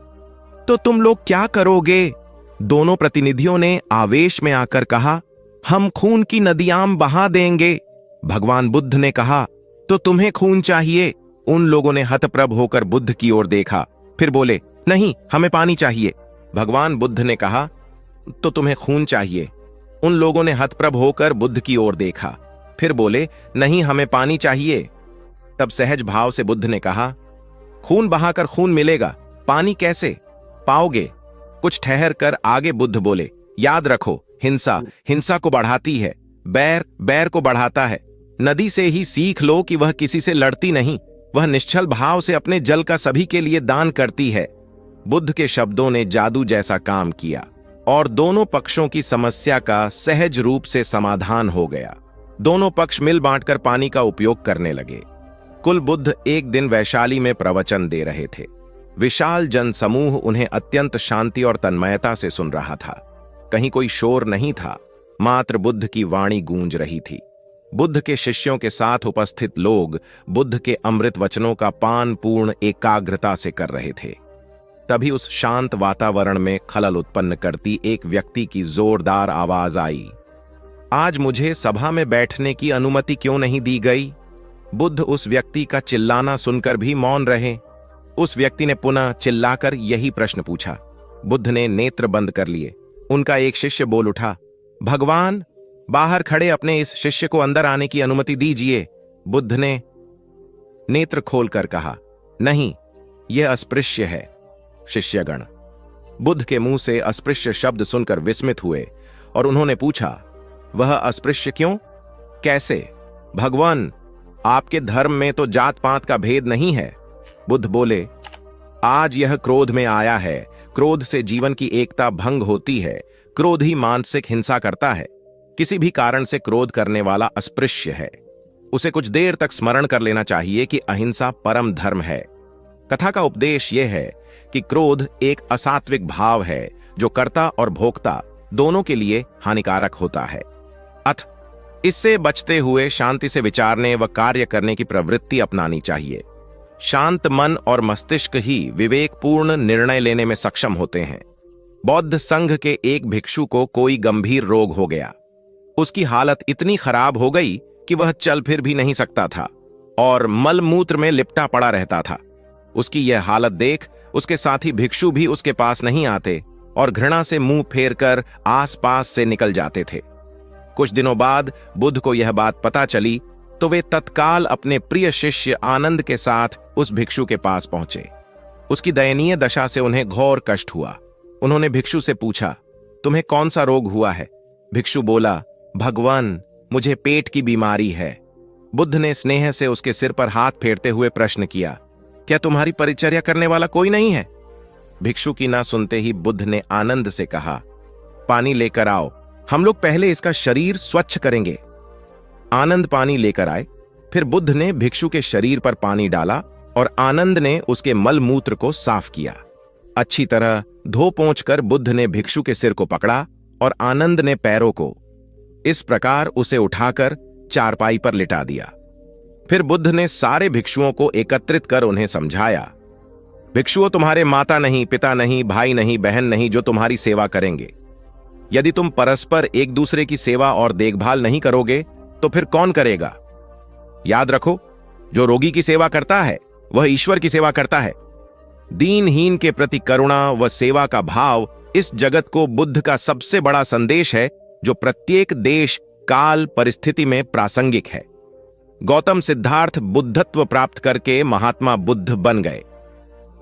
तो तुम लोग क्या करोगे? दोनों प्रतिनिधियों ने आवेश में आकर कहा, हम खून की नदियां बहा देंगे। भगवान बुद्ध ने कहा, तो तुम्हें खून चाहिए? उन लोगों ने हतप्रभ होकर बुद्ध की ओर देखा, फिर बोले, नहीं, हमें पानी चाहिए। भगवान बुद्ध ने कहा, तो तुम्हें खून चाहिए? उन लोगों ने हतप्रभ होकर बुद्ध की ओर देखा, फिर बोले, नहीं, हमें पानी चाहिए। तब सहज भाव से बुद्ध ने कहा, खून बहाकर खून मिलेगा, पानी कैसे पाओगे? कुछ ठहर कर आगे बुद्ध बोले, याद रखो, हिंसा हिंसा को बढ़ाती है, बैर बैर को बढ़ाता है। नदी से ही सीख लो कि वह किसी से लड़ती नहीं, वह निश्चल भाव से अपने जल का सभी के लिए दान करती है। बुद्ध के शब्दों ने जादू जैसा काम किया और दोनों पक्षों की समस्या का सहज रूप से समाधान हो गया। दोनों पक्ष मिल बांटकर पानी का उपयोग करने लगे। कुल बुद्ध एक दिन वैशाली में प्रवचन दे रहे थे। विशाल जन समूह उन्हें अत्यंत शांति और तन्मयता से सुन रहा था। कहीं कोई शोर नहीं था, मात्र बुद्ध की वाणी गूंज रही थी। बुद्ध के शिष्यों के साथ उपस्थित लोग बुद्ध के अमृत वचनों का पान पूर्ण एकाग्रता से कर रहे थे। तभी उस शांत वातावरण में खलल उत्पन्न करती एक व्यक्ति की जोरदार आवाज आई। आज मुझे सभा में बैठने की अनुमति क्यों नहीं दी गई? बुद्ध उस व्यक्ति का चिल्लाना सुनकर भी मौन रहे। उस व्यक्ति ने पुनः चिल्लाकर यही प्रश्न पूछा। बुद्ध ने नेत्र बंद कर लिए। उनका एक शिष्य बोल उठा, भगवान, बाहर खड़े अपने इस शिष्य को अंदर आने की अनुमति दीजिए। बुद्ध ने नेत्र खोलकर कहा, नहीं, यह अस्पृश्य है। शिष्यगण बुद्ध के मुंह से अस्पृश्य शब्द सुनकर विस्मित हुए और उन्होंने पूछा, वह अस्पृश्य क्यों? कैसे? भगवान, आपके धर्म में तो जात पात का भेद नहीं है। बुद्ध बोले, आज यह क्रोध में आया है। क्रोध से जीवन की एकता भंग होती है। क्रोध ही मानसिक हिंसा करता है। किसी भी कारण से क्रोध करने वाला अस्पृश्य है। उसे कुछ देर तक स्मरण कर लेना चाहिए कि अहिंसा परम धर्म है। कथा का उपदेश यह है कि क्रोध एक असात्विक भाव है जो कर्ता और भोक्ता दोनों के लिए हानिकारक होता है। अथ इससे बचते हुए शांति से विचारने व कार्य करने की प्रवृत्ति अपनानी चाहिए। शांत मन और मस्तिष्क ही विवेकपूर्ण निर्णय लेने में सक्षम होते हैं। बौद्ध संघ के एक भिक्षु को कोई गंभीर रोग हो गया। उसकी हालत इतनी खराब हो गई कि वह चल फिर भी नहीं सकता था और मलमूत्र में लिपटा पड़ा रहता था। उसकी यह हालत देख उसके साथी भिक्षु भी उसके पास नहीं आते और घृणा से मुंह फेरकर आसपास से निकल जाते थे। कुछ दिनों बाद बुद्ध को यह बात पता चली तो वे तत्काल अपने प्रिय शिष्य आनंद के साथ उस भिक्षु के पास पहुंचे। उसकी दयनीय दशा से उन्हें घोर कष्ट हुआ। उन्होंने भिक्षु से पूछा, तुम्हें कौन सा रोग हुआ है? भिक्षु बोला, भगवान, मुझे पेट की बीमारी है। बुद्ध ने स्नेह से उसके सिर पर हाथ फेरते हुए प्रश्न किया, क्या तुम्हारी परिचर्या करने वाला कोई नहीं है? भिक्षु की ना सुनते ही बुद्ध ने आनंद से कहा, पानी लेकर आओ, हम लोग पहले इसका शरीर स्वच्छ करेंगे। आनंद पानी लेकर आए। फिर बुद्ध ने भिक्षु के शरीर पर पानी डाला और आनंद ने उसके मल मूत्र को साफ किया। अच्छी तरह धो पोंछकर बुद्ध ने भिक्षु के सिर को पकड़ा और आनंद ने पैरों को। इस प्रकार उसे उठाकर चारपाई पर लिटा दिया। फिर बुद्ध ने सारे भिक्षुओं को एकत्रित कर उन्हें समझाया, भिक्षुओं, तुम्हारे माता नहीं, पिता नहीं, भाई नहीं, बहन नहीं जो तुम्हारी सेवा करेंगे। यदि तुम परस्पर एक दूसरे की सेवा और देखभाल नहीं करोगे तो फिर कौन करेगा? याद रखो, जो रोगी की सेवा करता है वह ईश्वर की सेवा करता है। दीनहीन के प्रति करुणा व सेवा का भाव इस जगत को बुद्ध का सबसे बड़ा संदेश है जो प्रत्येक देश, काल, परिस्थिति में प्रासंगिक है। गौतम सिद्धार्थ बुद्धत्व प्राप्त करके महात्मा बुद्ध बन गए।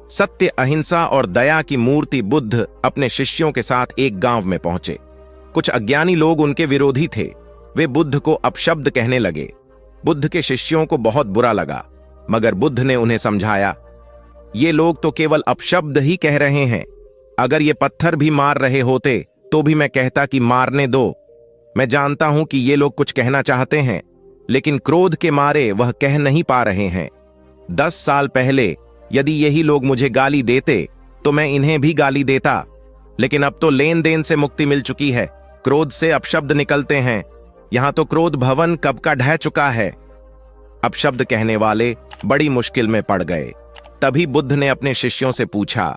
सत्य, अहिंसा और दया की मूर्ति बुद्ध अपने शिष्यों के साथ एक गांव में पहुंचे। कुछ अज्ञानी लोग उनके विरोधी थे। वे बुद्ध को अपशब्द कहने लगे। बुद्ध के शिष्यों को बहुत बुरा लगा, मगर बुद्ध ने उन्हें समझाया, ये लोग तो केवल अपशब्द ही कह रहे हैं। अगर ये पत्थर भी मार रहे होते तो भी मैं कहता कि मारने दो। मैं जानता हूं कि ये लोग कुछ कहना चाहते हैं, लेकिन क्रोध के मारे वह कह नहीं पा रहे हैं। 10 साल पहले यदि यही लोग मुझे गाली देते तो मैं इन्हें भी गाली देता, लेकिन अब तो लेन देन से मुक्ति मिल चुकी है। क्रोध से अपशब्द निकलते हैं। यहां तो क्रोध भवन कब का ढह चुका है। अपशब्द कहने वाले बड़ी मुश्किल में पड़ गए। तभी बुद्ध ने अपने शिष्यों से पूछा,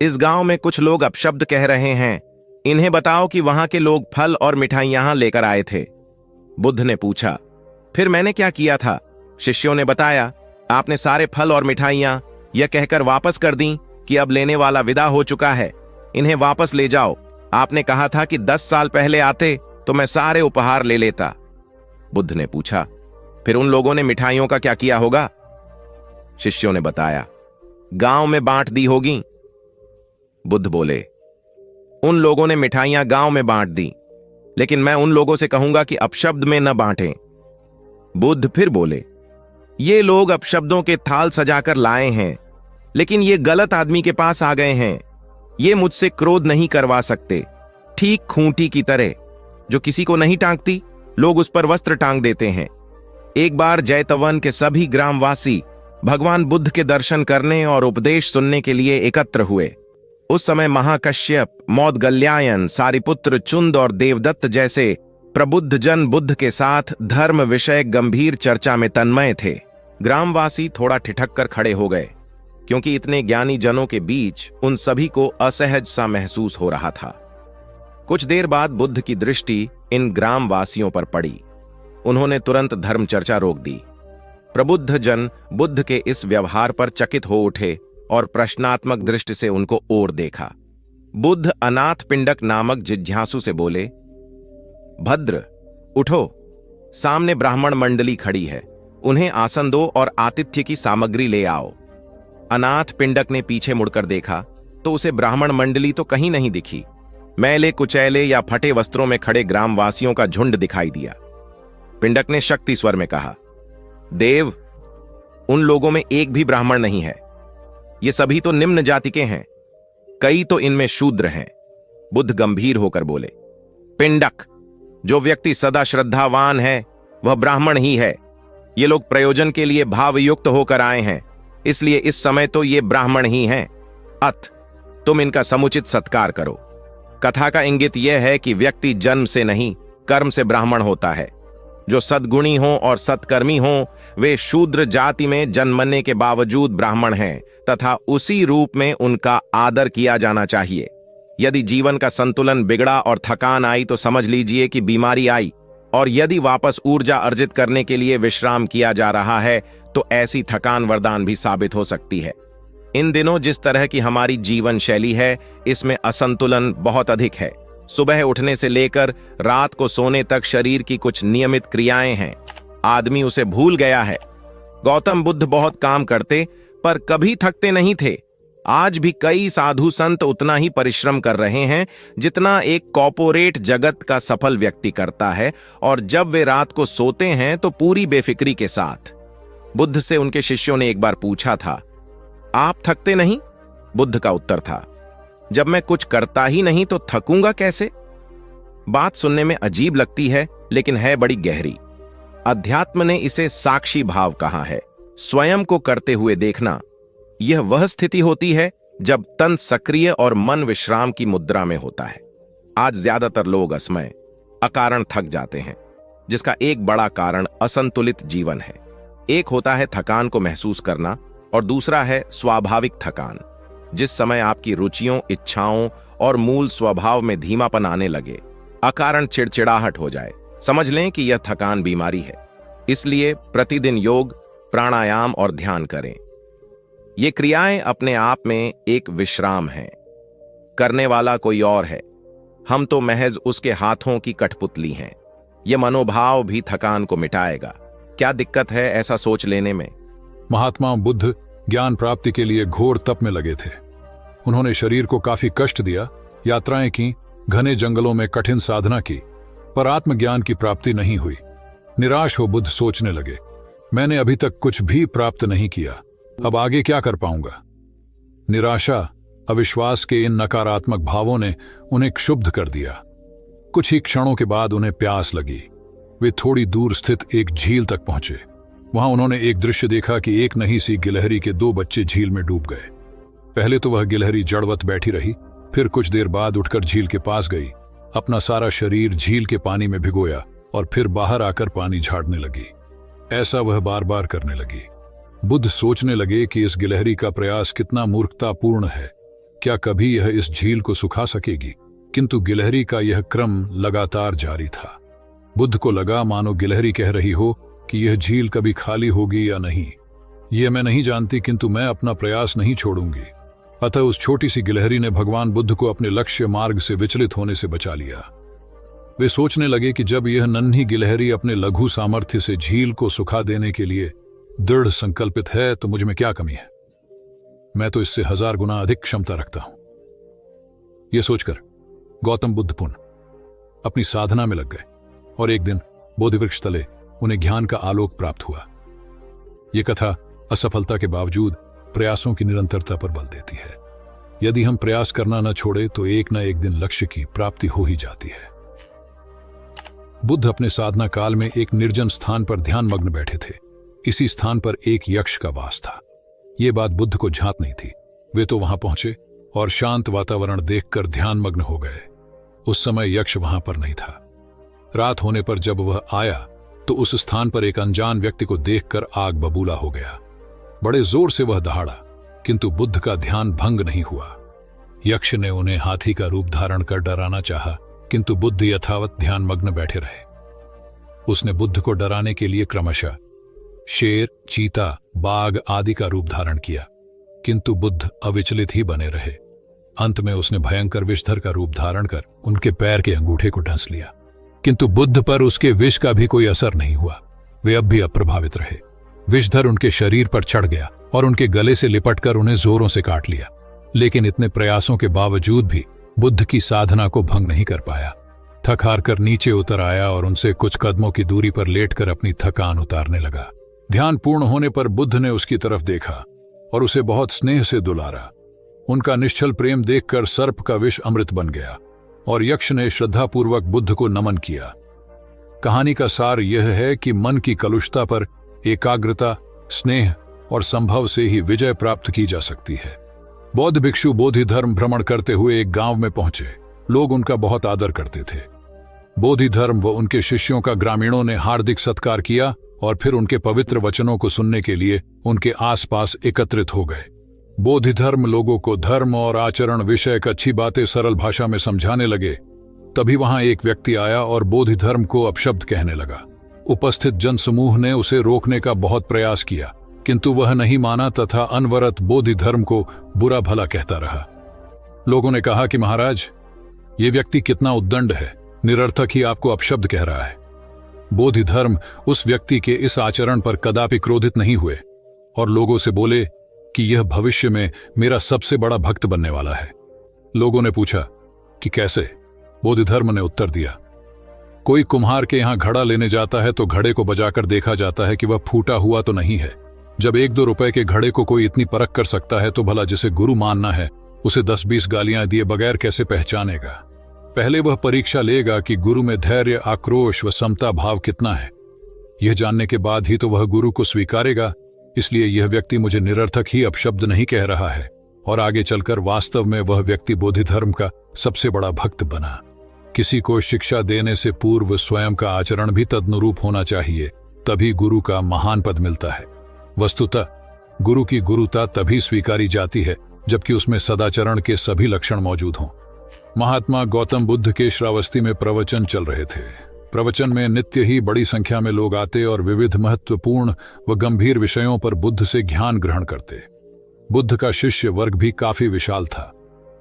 इस गांव में कुछ लोग अपशब्द कह रहे हैं, इन्हें बताओ कि वहां के लोग फल और मिठाइयां लेकर आए थे। बुद्ध ने पूछा, फिर मैंने क्या किया था? शिष्यों ने बताया, आपने सारे फल और मिठाइयां यह कहकर वापस कर दी कि अब लेने वाला विदा हो चुका है, इन्हें वापस ले जाओ। आपने कहा था कि 10 साल पहले आते तो मैं सारे उपहार ले लेता। बुद्ध ने पूछा, फिर उन लोगों ने मिठाइयों का क्या किया होगा? शिष्यों ने बताया, गांव में बांट दी होगी। बुद्ध बोले, उन लोगों ने मिठाइयां गांव में बांट दी, लेकिन मैं उन लोगों से कहूंगा कि अपशब्द में न बांटें। बुद्ध फिर बोले, ये लोग अपशब्दों के थाल सजाकर लाए हैं, लेकिन ये गलत आदमी के पास आ गए हैं। ये मुझसे क्रोध नहीं करवा सकते। ठीक खूंटी की तरह जो किसी को नहीं टांगती, लोग उस पर वस्त्र टांग देते हैं। एक बार जैतवन के सभी ग्रामवासी भगवान बुद्ध के दर्शन करने और उपदेश सुनने के लिए एकत्र हुए। उस समय महाकश्यप, मौदगल्यायन, सारिपुत्र, चुंद और देवदत्त जैसे प्रबुद्ध जन बुद्ध के साथ धर्म विषय गंभीर चर्चा में तन्मय थे। ग्रामवासी थोड़ा ठिठक कर खड़े हो गए, क्योंकि इतने ज्ञानी जनों के बीच उन सभी को असहज सा महसूस हो रहा था। कुछ देर बाद बुद्ध की दृष्टि इन ग्रामवासियों पर पड़ी। उन्होंने तुरंत धर्म चर्चा रोक दी। प्रबुद्ध जन बुद्ध के इस व्यवहार पर चकित हो उठे और प्रश्नात्मक दृष्टि से उनको ओर देखा। बुद्ध अनाथ पिंडक नामक जिज्ञासु से बोले, भद्र, उठो, सामने ब्राह्मण मंडली खड़ी है, उन्हें आसन दो और आतिथ्य की सामग्री ले आओ। अनाथ पिंडक ने पीछे मुड़कर देखा तो उसे ब्राह्मण मंडली तो कहीं नहीं दिखी। मैले कुचैले या फटे वस्त्रों में खड़े ग्रामवासियों का झुंड दिखाई दिया। पिंडक ने शक्ति स्वर में कहा, देव, उन लोगों में एक भी ब्राह्मण नहीं है। ये सभी तो निम्न जाति के हैं, कई तो इनमें शूद्र हैं। बुद्ध गंभीर होकर बोले, पिंडक, जो व्यक्ति सदा श्रद्धावान है वह ब्राह्मण ही है। ये लोग प्रयोजन के लिए भावयुक्त होकर आए हैं, इसलिए इस समय तो ये ब्राह्मण ही हैं। अत तुम इनका समुचित सत्कार करो। कथा का इंगित यह है कि व्यक्ति जन्म से नहीं, कर्म से ब्राह्मण होता है। जो सद्गुणी हों और सत्कर्मी हों, वे शूद्र जाति में जन्मने के बावजूद ब्राह्मण हैं तथा उसी रूप में उनका आदर किया जाना चाहिए। यदि जीवन का संतुलन बिगड़ा और थकान आई तो समझ लीजिए कि बीमारी आई, और यदि वापस ऊर्जा अर्जित करने के लिए विश्राम किया जा रहा है तो ऐसी थकान वरदान भी साबित हो सकती है। इन दिनों जिस तरह की हमारी जीवन शैली है, इसमें असंतुलन बहुत अधिक है। सुबह उठने से लेकर रात को सोने तक शरीर की कुछ नियमित क्रियाएं हैं, आदमी उसे भूल गया है। गौतम बुद्ध बहुत काम करते पर कभी थकते नहीं थे। आज भी कई साधु संत उतना ही परिश्रम कर रहे हैं जितना एक कॉर्पोरेट जगत का सफल व्यक्ति करता है, और जब वे रात को सोते हैं तो पूरी बेफिक्री के साथ। बुद्ध से उनके शिष्यों ने एक बार पूछा था, आप थकते नहीं? बुद्ध का उत्तर था, जब मैं कुछ करता ही नहीं तो थकूंगा कैसे? बात सुनने में अजीब लगती है लेकिन है बड़ी गहरी। अध्यात्म ने इसे साक्षी भाव कहा है। स्वयं को करते हुए देखना, यह वह स्थिति होती है जब तन सक्रिय और मन विश्राम की मुद्रा में होता है। आज ज्यादातर लोग असमय, अकारण थक जाते हैं, जिसका एक बड़ा कारण असंतुलित जीवन है। एक होता है थकान को महसूस करना और दूसरा है स्वाभाविक थकान। जिस समय आपकी रुचियों, इच्छाओं और मूल स्वभाव में धीमापन आने लगे, अकारण चिड़चिड़ाहट हो जाए, समझ लें कि यह थकान बीमारी है। इसलिए प्रतिदिन योग, प्राणायाम और ध्यान करें। ये क्रियाएं अपने आप में एक विश्राम हैं। करने वाला कोई और है, हम तो महज उसके हाथों की कठपुतली हैं। यह मनोभाव भी थकान को मिटाएगा। क्या दिक्कत है ऐसा सोच लेने में? महात्मा बुद्ध ज्ञान प्राप्ति के लिए घोर तप में लगे थे। उन्होंने शरीर को काफी कष्ट दिया, यात्राएं की, घने जंगलों में कठिन साधना की, पर आत्मज्ञान की प्राप्ति नहीं हुई। निराश हो बुद्ध सोचने लगे, मैंने अभी तक कुछ भी प्राप्त नहीं किया, अब आगे क्या कर पाऊंगा? निराशा, अविश्वास के इन नकारात्मक भावों ने उन्हें क्षुब्ध कर दिया। कुछ ही क्षणों के बाद उन्हें प्यास लगी। वे थोड़ी दूर स्थित एक झील तक पहुंचे। वहां उन्होंने एक दृश्य देखा कि एक नन्ही सी गिलहरी के 2 बच्चे झील में डूब गए। पहले तो वह गिलहरी जड़वत बैठी रही, फिर कुछ देर बाद उठकर झील के पास गई, अपना सारा शरीर झील के पानी में भिगोया और फिर बाहर आकर पानी झाड़ने लगी। ऐसा वह बार बार करने लगी। बुद्ध सोचने लगे कि इस गिलहरी का प्रयास कितना मूर्खतापूर्ण है। क्या कभी यह इस झील को सुखा सकेगी? किंतु गिलहरी का यह क्रम लगातार जारी था। बुद्ध को लगा मानो गिलहरी कह रही हो कि यह झील कभी खाली होगी या नहीं, यह मैं नहीं जानती, किंतु मैं अपना प्रयास नहीं छोड़ूंगी। अतः उस छोटी सी गिलहरी ने भगवान बुद्ध को अपने लक्ष्य मार्ग से विचलित होने से बचा लिया। वे सोचने लगे कि जब यह नन्ही गिलहरी अपने लघु सामर्थ्य से झील को सुखा देने के लिए दृढ़ संकल्पित है तो मुझ में क्या कमी है? मैं तो इससे 1000 गुना अधिक क्षमता रखता हूं। यह सोचकर गौतम बुद्ध पुनः अपनी साधना में लग गए और एक दिन बोधिवृक्ष तले उन्हें ज्ञान का आलोक प्राप्त हुआ। यह कथा असफलता के बावजूद प्रयासों की निरंतरता पर बल देती है। यदि हम प्रयास करना न छोड़े तो एक न एक दिन लक्ष्य की प्राप्ति हो ही जाती है। बुद्ध अपने साधना काल में एक निर्जन स्थान पर ध्यान मग्न बैठे थे। इसी स्थान पर एक यक्ष का वास था। यह बात बुद्ध को झांत नहीं थी। वे तो वहां पहुंचे और शांत वातावरण देखकर ध्यान मग्न हो गए। उस समय यक्ष वहां पर नहीं था। रात होने पर जब वह आया तो उस स्थान पर एक अनजान व्यक्ति को देखकर आग बबूला हो गया। बड़े जोर से वह दहाड़ा, किंतु बुद्ध का ध्यान भंग नहीं हुआ। यक्ष ने उन्हें हाथी का रूप धारण कर डराना चाहा, किंतु बुद्ध यथावत ध्यान मग्न बैठे रहे। उसने बुद्ध को डराने के लिए क्रमशः शेर, चीता, बाघ आदि का रूप धारण किया, किंतु बुद्ध अविचलित ही बने रहे। अंत में उसने भयंकर विषधर का रूप धारण कर उनके पैर के अंगूठे को ढंस लिया, किंतु बुद्ध पर उसके विष का भी कोई असर नहीं हुआ। वे अब भी अप्रभावित रहे। विषधर उनके शरीर पर चढ़ गया और उनके गले से लिपटकर उन्हें जोरों से काट लिया, लेकिन इतने प्रयासों के बावजूद भी बुद्ध की साधना को भंग नहीं कर पाया। थक हार कर नीचे उतर आया और उनसे कुछ कदमों की दूरी पर लेटकर अपनी थकान उतारने लगा। ध्यान पूर्ण होने पर बुद्ध ने उसकी तरफ देखा और उसे बहुत स्नेह से दुलारा। उनका निश्चल प्रेम देखकर सर्प का विष अमृत बन गया और यक्ष ने श्रद्धापूर्वक बुद्ध को नमन किया। कहानी का सार यह है कि मन की कलुषता पर एकाग्रता, स्नेह और संभव से ही विजय प्राप्त की जा सकती है। बौद्ध भिक्षु बोधि धर्म भ्रमण करते हुए एक गांव में पहुंचे। लोग उनका बहुत आदर करते थे। बोधि धर्म व उनके शिष्यों का ग्रामीणों ने हार्दिक सत्कार किया और फिर उनके पवित्र वचनों को सुनने के लिए उनके आसपास एकत्रित हो गए। बोधि धर्म लोगों को धर्म और आचरण विषयक अच्छी बातें सरल भाषा में समझाने लगे। तभी वहां एक व्यक्ति आया और बोधि धर्म को अपशब्द कहने लगा। उपस्थित जनसमूह ने उसे रोकने का बहुत प्रयास किया, किंतु वह नहीं माना तथा अनवरत बोधि धर्म को बुरा भला कहता रहा। लोगों ने कहा कि महाराज, ये व्यक्ति कितना उद्दंड है, निरर्थक ही आपको अपशब्द कह रहा है। बोधि धर्म उस व्यक्ति के इस आचरण पर कदापि क्रोधित नहीं हुए और लोगों से बोले कि यह भविष्य में मेरा सबसे बड़ा भक्त बनने वाला है। लोगों ने पूछा कि कैसे? बोधि धर्म ने उत्तर दिया, कोई कुम्हार के यहां घड़ा लेने जाता है तो घड़े को बजाकर देखा जाता है कि वह फूटा हुआ तो नहीं है। जब 1-2 रुपए के घड़े को कोई इतनी परख कर सकता है तो भला जिसे गुरु मानना है उसे 10-20 गालियां दिए बगैर कैसे पहचानेगा? पहले वह परीक्षा लेगा कि गुरु में धैर्य, आक्रोश व समता भाव कितना है। यह जानने के बाद ही तो वह गुरु को स्वीकारेगा। इसलिए यह व्यक्ति मुझे निरर्थक ही अपशब्द नहीं कह रहा है और आगे चलकर वास्तव में वह व्यक्ति बोधि धर्म का सबसे बड़ा भक्त बना। किसी को शिक्षा देने से पूर्व स्वयं का आचरण भी तदनुरूप होना चाहिए, तभी गुरु का महान पद मिलता है। वस्तुतः गुरु की गुरुता तभी स्वीकारी जाती है जबकि उसमें सदाचरण के सभी लक्षण मौजूद हों। महात्मा गौतम बुद्ध के श्रावस्ती में प्रवचन चल रहे थे। प्रवचन में नित्य ही बड़ी संख्या में लोग आते और विविध महत्वपूर्ण व गंभीर विषयों पर बुद्ध से ज्ञान ग्रहण करते। बुद्ध का शिष्य वर्ग भी काफी विशाल था,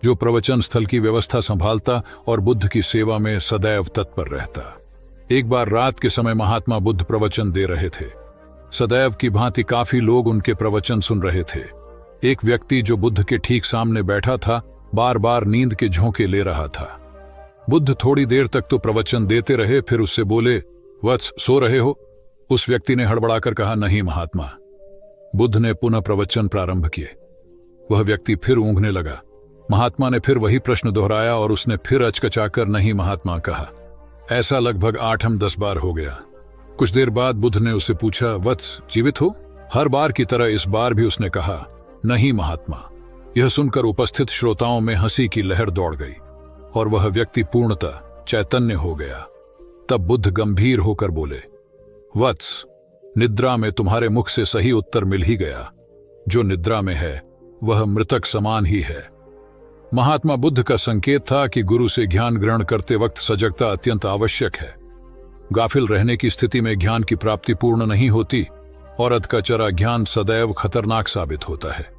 जो प्रवचन स्थल की व्यवस्था संभालता और बुद्ध की सेवा में सदैव तत्पर रहता। एक बार रात के समय महात्मा बुद्ध प्रवचन दे रहे थे। सदैव की भांति काफी लोग उनके प्रवचन सुन रहे थे। एक व्यक्ति जो बुद्ध के ठीक सामने बैठा था बार बार नींद के झोंके ले रहा था। बुद्ध थोड़ी देर तक तो प्रवचन देते रहे, फिर उससे बोले, वत्स, सो रहे हो? उस व्यक्ति ने हड़बड़ाकर कहा, नहीं महात्मा। बुद्ध ने पुनः प्रवचन प्रारंभ किए। वह व्यक्ति फिर ऊँघने लगा। महात्मा ने फिर वही प्रश्न दोहराया और उसने फिर अचकचाकर नहीं महात्मा कहा। ऐसा लगभग 8-10 बार हो गया। कुछ देर बाद बुद्ध ने उससे पूछा, वत्स, जीवित हो? हर बार की तरह इस बार भी उसने कहा, नहीं महात्मा। यह सुनकर उपस्थित श्रोताओं में हंसी की लहर दौड़ गई और वह व्यक्ति पूर्णतः चैतन्य हो गया। तब बुद्ध गंभीर होकर बोले, वत्स, निद्रा में तुम्हारे मुख से सही उत्तर मिल ही गया। जो निद्रा में है वह मृतक समान ही है। महात्मा बुद्ध का संकेत था कि गुरु से ज्ञान ग्रहण करते वक्त सजगता अत्यंत आवश्यक है। गाफिल रहने की स्थिति में ज्ञान की प्राप्ति पूर्ण नहीं होती और अधकचरा ज्ञान सदैव खतरनाक साबित होता है।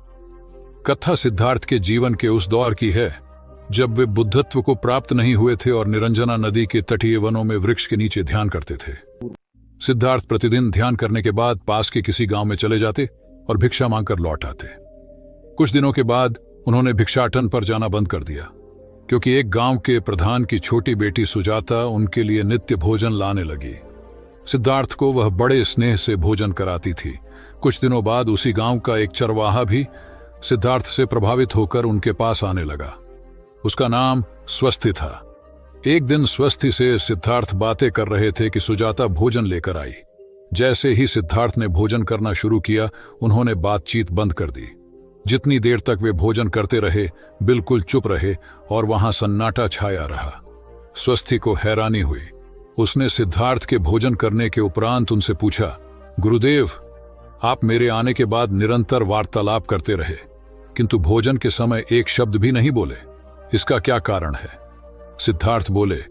कथा सिद्धार्थ के जीवन के उस दौर की है जब वे बुद्धत्व को प्राप्त नहीं हुए थे और निरंजना नदी के तटीय वनों में वृक्ष के नीचे ध्यान करते थे। सिद्धार्थ प्रतिदिन ध्यान करने के बाद पास के किसी गांव में चले जाते और भिक्षा मांगकर लौट आते। कुछ दिनों के बाद उन्होंने भिक्षाटन पर जाना बंद कर दिया, क्योंकि एक गांव के प्रधान की छोटी बेटी सुजाता उनके लिए नित्य भोजन लाने लगी। सिद्धार्थ को वह बड़े स्नेह से भोजन कराती थी। कुछ दिनों बाद उसी गांव का एक चरवाहा भी सिद्धार्थ से प्रभावित होकर उनके पास आने लगा। उसका नाम स्वस्थि था। एक दिन स्वस्थि से सिद्धार्थ बातें कर रहे थे कि सुजाता भोजन लेकर आई। जैसे ही सिद्धार्थ ने भोजन करना शुरू किया, उन्होंने बातचीत बंद कर दी। जितनी देर तक वे भोजन करते रहे, बिल्कुल चुप रहे और वहां सन्नाटा छाया रहा। स्वस्थि को हैरानी हुई। उसने सिद्धार्थ के भोजन करने के उपरांत उनसे पूछा, गुरुदेव, आप मेरे आने के बाद निरंतर वार्तालाप करते रहे, किंतु भोजन के समय एक शब्द भी नहीं बोले। इसका क्या कारण है? सिद्धार्थ बोले,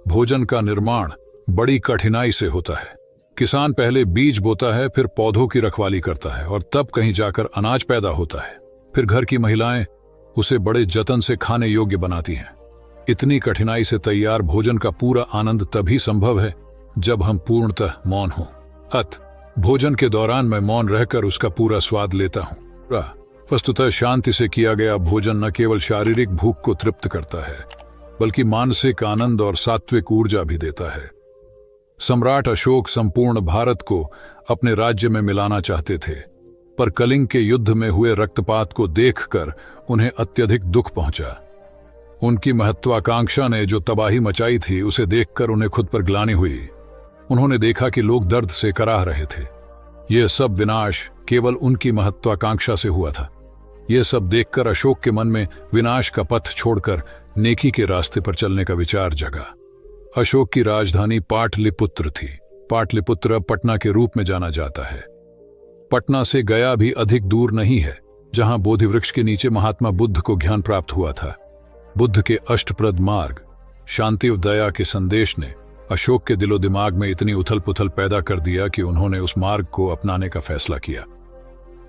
भोजन का निर्माण बड़ी कठिनाई से होता है। किसान पहले बीज बोता है, फिर पौधों की रखवाली करता है और तब कहीं जाकर अनाज पैदा होता है। फिर घर की महिलाएं उसे बड़े जतन से खाने योग्य बनाती हैं। इतनी कठिनाई से तैयार भोजन का पूरा आनंद तभी संभव है जब हम पूर्णतः मौन हों। भोजन के दौरान मैं मौन रहकर उसका पूरा स्वाद लेता हूं। वस्तुतः शांति से किया गया भोजन न केवल शारीरिक भूख को तृप्त करता है, बल्कि मानसिक आनंद और सात्विक ऊर्जा भी देता है। सम्राट अशोक संपूर्ण भारत को अपने राज्य में मिलाना चाहते थे, पर कलिंग के युद्ध में हुए रक्तपात को देखकर उन्हें अत्यधिक दुख पहुंचा। उनकी महत्वाकांक्षा ने जो तबाही मचाई थी, उसे देखकर उन्हें खुद पर ग्लानि हुई। उन्होंने देखा कि लोग दर्द से कराह रहे थे। यह सब विनाश केवल उनकी महत्वाकांक्षा से हुआ था। यह सब देखकर अशोक के मन में विनाश का पथ छोड़कर नेकी के रास्ते पर चलने का विचार जगा। अशोक की राजधानी पाटलिपुत्र थी। पाटलिपुत्र अब पटना के रूप में जाना जाता है। पटना से गया भी अधिक दूर नहीं है, जहां बोधि वृक्ष के नीचे महात्मा बुद्ध को ज्ञान प्राप्त हुआ था। बुद्ध के अष्टप्रद मार्ग, शांति व दया के संदेश ने अशोक के दिलो दिमाग में इतनी उथल पुथल पैदा कर दिया कि उन्होंने उस मार्ग को अपनाने का फैसला किया।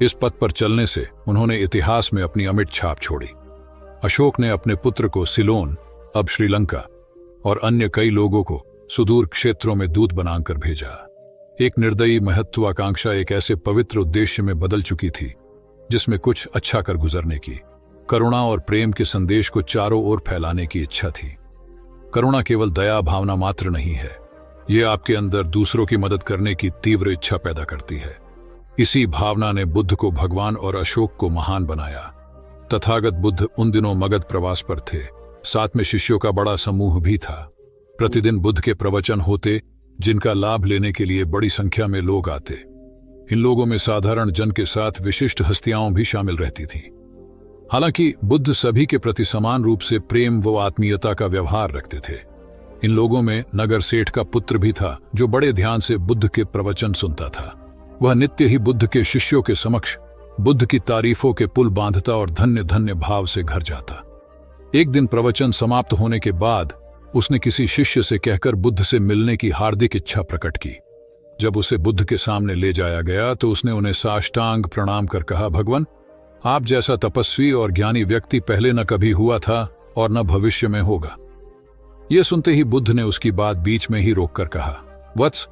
इस पथ पर चलने से उन्होंने इतिहास में अपनी अमिट छाप छोड़ी। अशोक ने अपने पुत्र को सिलोन, अब श्रीलंका, और अन्य कई लोगों को सुदूर क्षेत्रों में दूत बनाकर भेजा। एक निर्दयी महत्वाकांक्षा एक ऐसे पवित्र उद्देश्य में बदल चुकी थी जिसमें कुछ अच्छा कर गुजरने की, करुणा और प्रेम के संदेश को चारों ओर फैलाने की इच्छा थी। करुणा केवल दया भावना मात्र नहीं है, ये आपके अंदर दूसरों की मदद करने की तीव्र इच्छा पैदा करती है। इसी भावना ने बुद्ध को भगवान और अशोक को महान बनाया। तथागत बुद्ध उन दिनों मगध प्रवास पर थे। साथ में शिष्यों का बड़ा समूह भी था। प्रतिदिन बुद्ध के प्रवचन होते, जिनका लाभ लेने के लिए बड़ी संख्या में लोग आते। इन लोगों में साधारण जन के साथ विशिष्ट हस्तियां भी शामिल रहती थीं। हालांकि बुद्ध सभी के प्रति समान रूप से प्रेम व आत्मीयता का व्यवहार रखते थे। इन लोगों में नगर सेठ का पुत्र भी था, जो बड़े ध्यान से बुद्ध के प्रवचन सुनता था। वह नित्य ही बुद्ध के शिष्यों के समक्ष बुद्ध की तारीफों के पुल बांधता और धन्य धन्य भाव से घर जाता। एक दिन प्रवचन समाप्त होने के बाद उसने किसी शिष्य से कहकर बुद्ध से मिलने की हार्दिक इच्छा प्रकट की। जब उसे बुद्ध के सामने ले जाया गया तो उसने उन्हें साष्टांग प्रणाम कर कहा, भगवान, आप जैसा तपस्वी और ज्ञानी व्यक्ति पहले न कभी हुआ था और न भविष्य में होगा। यह सुनते ही बुद्ध ने उसकी बात बीच में ही रोककर कहा, वत्स,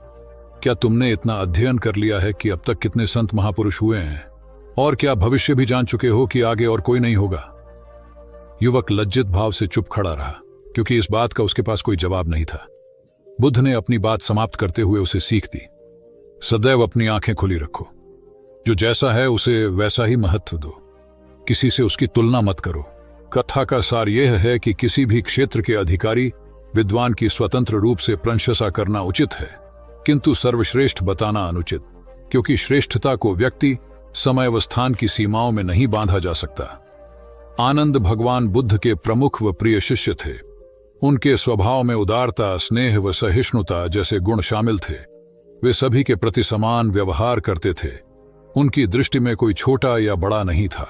क्या तुमने इतना अध्ययन कर लिया है कि अब तक कितने संत महापुरुष हुए हैं, और क्या भविष्य भी जान चुके हो कि आगे और कोई नहीं होगा? युवक लज्जित भाव से चुप खड़ा रहा, क्योंकि इस बात का उसके पास कोई जवाब नहीं था। बुद्ध ने अपनी बात समाप्त करते हुए उसे सीख दी, सदैव अपनी आंखें खुली रखो। जो जैसा है उसे वैसा ही महत्व दो, किसी से उसकी तुलना मत करो। कथा का सार यह है कि किसी भी क्षेत्र के अधिकारी विद्वान की स्वतंत्र रूप से प्रशंसा करना उचित है, किंतु सर्वश्रेष्ठ बताना अनुचित, क्योंकि श्रेष्ठता को व्यक्ति, समय व स्थान की सीमाओं में नहीं बांधा जा सकता। आनंद भगवान बुद्ध के प्रमुख व प्रिय शिष्य थे। उनके स्वभाव में उदारता, स्नेह व सहिष्णुता जैसे गुण शामिल थे। वे सभी के प्रति समान व्यवहार करते थे। उनकी दृष्टि में कोई छोटा या बड़ा नहीं था।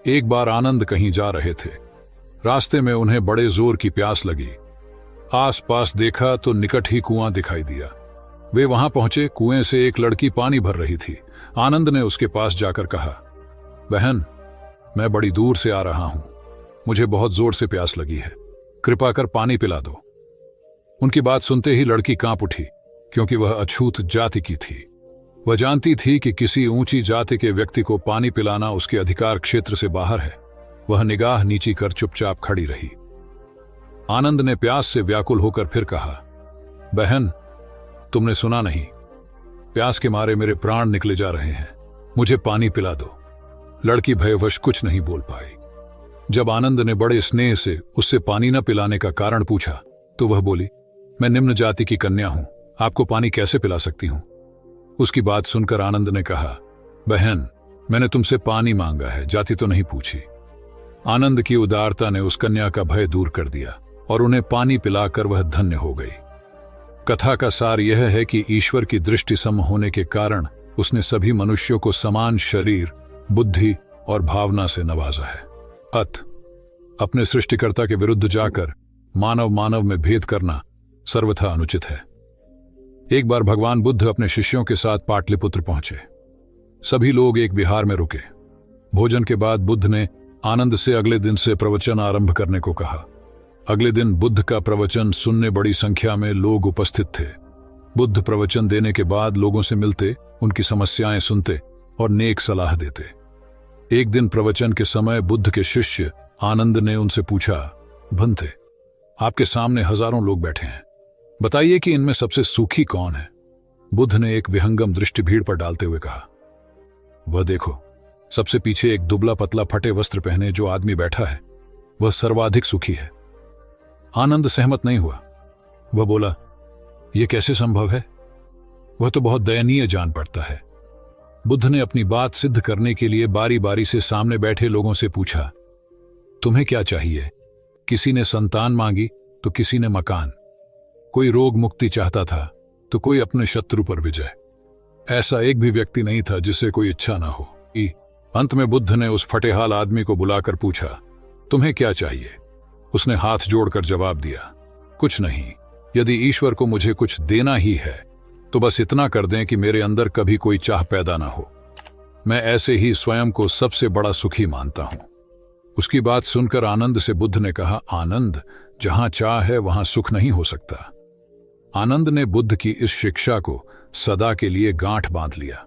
एक बार आनंद कहीं जा रहे थे। रास्ते में उन्हें बड़े जोर की प्यास लगी। आसपास देखा तो निकट ही कुआं दिखाई दिया। वे वहां पहुंचे। कुएं से एक लड़की पानी भर रही थी। आनंद ने उसके पास जाकर कहा, बहन, मैं बड़ी दूर से आ रहा हूं, मुझे बहुत जोर से प्यास लगी है, कृपा कर पानी पिला दो। उनकी बात सुनते ही लड़की कांप उठी, क्योंकि वह अछूत जाति की थी। वह जानती थी कि किसी ऊंची जाति के व्यक्ति को पानी पिलाना उसके अधिकार क्षेत्र से बाहर है। वह निगाह नीची कर चुपचाप खड़ी रही। आनंद ने प्यास से व्याकुल होकर फिर कहा, बहन, तुमने सुना नहीं, प्यास के मारे मेरे प्राण निकले जा रहे हैं, मुझे पानी पिला दो। लड़की भयवश कुछ नहीं बोल पाई। जब आनंद ने बड़े स्नेह से उससे पानी न पिलाने का कारण पूछा तो वह बोली, मैं निम्न जाति की कन्या हूं, आपको पानी कैसे पिला सकती हूं? उसकी बात सुनकर आनंद ने कहा, बहन, मैंने तुमसे पानी मांगा है, जाति तो नहीं पूछी। आनंद की उदारता ने उस कन्या का भय दूर कर दिया और उन्हें पानी पिलाकर वह धन्य हो गई। कथा का सार यह है कि ईश्वर की दृष्टि सम होने के कारण उसने सभी मनुष्यों को समान शरीर, बुद्धि और भावना से नवाजा है। अत अपने सृष्टिकर्ता के विरुद्ध जाकर मानव मानव में भेद करना सर्वथा अनुचित है। एक बार भगवान बुद्ध अपने शिष्यों के साथ पाटलिपुत्र पहुंचे। सभी लोग एक विहार में रुके। भोजन के बाद बुद्ध ने आनंद से अगले दिन से प्रवचन आरंभ करने को कहा। अगले दिन बुद्ध का प्रवचन सुनने बड़ी संख्या में लोग उपस्थित थे। बुद्ध प्रवचन देने के बाद लोगों से मिलते, उनकी समस्याएं सुनते और नेक सलाह देते। एक दिन प्रवचन के समय बुद्ध के शिष्य आनंद ने उनसे पूछा, भंते, आपके सामने हजारों लोग बैठे हैं, बताइए कि इनमें सबसे सुखी कौन है? बुद्ध ने एक विहंगम दृष्टि भीड़ पर डालते हुए कहा, वह देखो, सबसे पीछे एक दुबला पतला फटे वस्त्र पहने जो आदमी बैठा है, वह सर्वाधिक सुखी है। आनंद सहमत नहीं हुआ। वह बोला, यह कैसे संभव है? वह तो बहुत दयनीय जान पड़ता है। बुद्ध ने अपनी बात सिद्ध करने के लिए बारी बारी से सामने बैठे लोगों से पूछा, तुम्हें क्या चाहिए? किसी ने संतान मांगी तो किसी ने मकान, कोई रोग मुक्ति चाहता था तो कोई अपने शत्रु पर विजय। ऐसा एक भी व्यक्ति नहीं था जिसे कोई इच्छा ना हो। अंत में बुद्ध ने उस फटेहाल आदमी को बुलाकर पूछा, तुम्हें क्या चाहिए? उसने हाथ जोड़कर जवाब दिया, कुछ नहीं। यदि ईश्वर को मुझे कुछ देना ही है तो बस इतना कर दें कि मेरे अंदर कभी कोई चाह पैदा ना हो। मैं ऐसे ही स्वयं को सबसे बड़ा सुखी मानता हूं। उसकी बात सुनकर आनंद से बुद्ध ने कहा, आनंद, जहां चाह है वहां सुख नहीं हो सकता। आनंद ने बुद्ध की इस शिक्षा को सदा के लिए गांठ बांध लिया।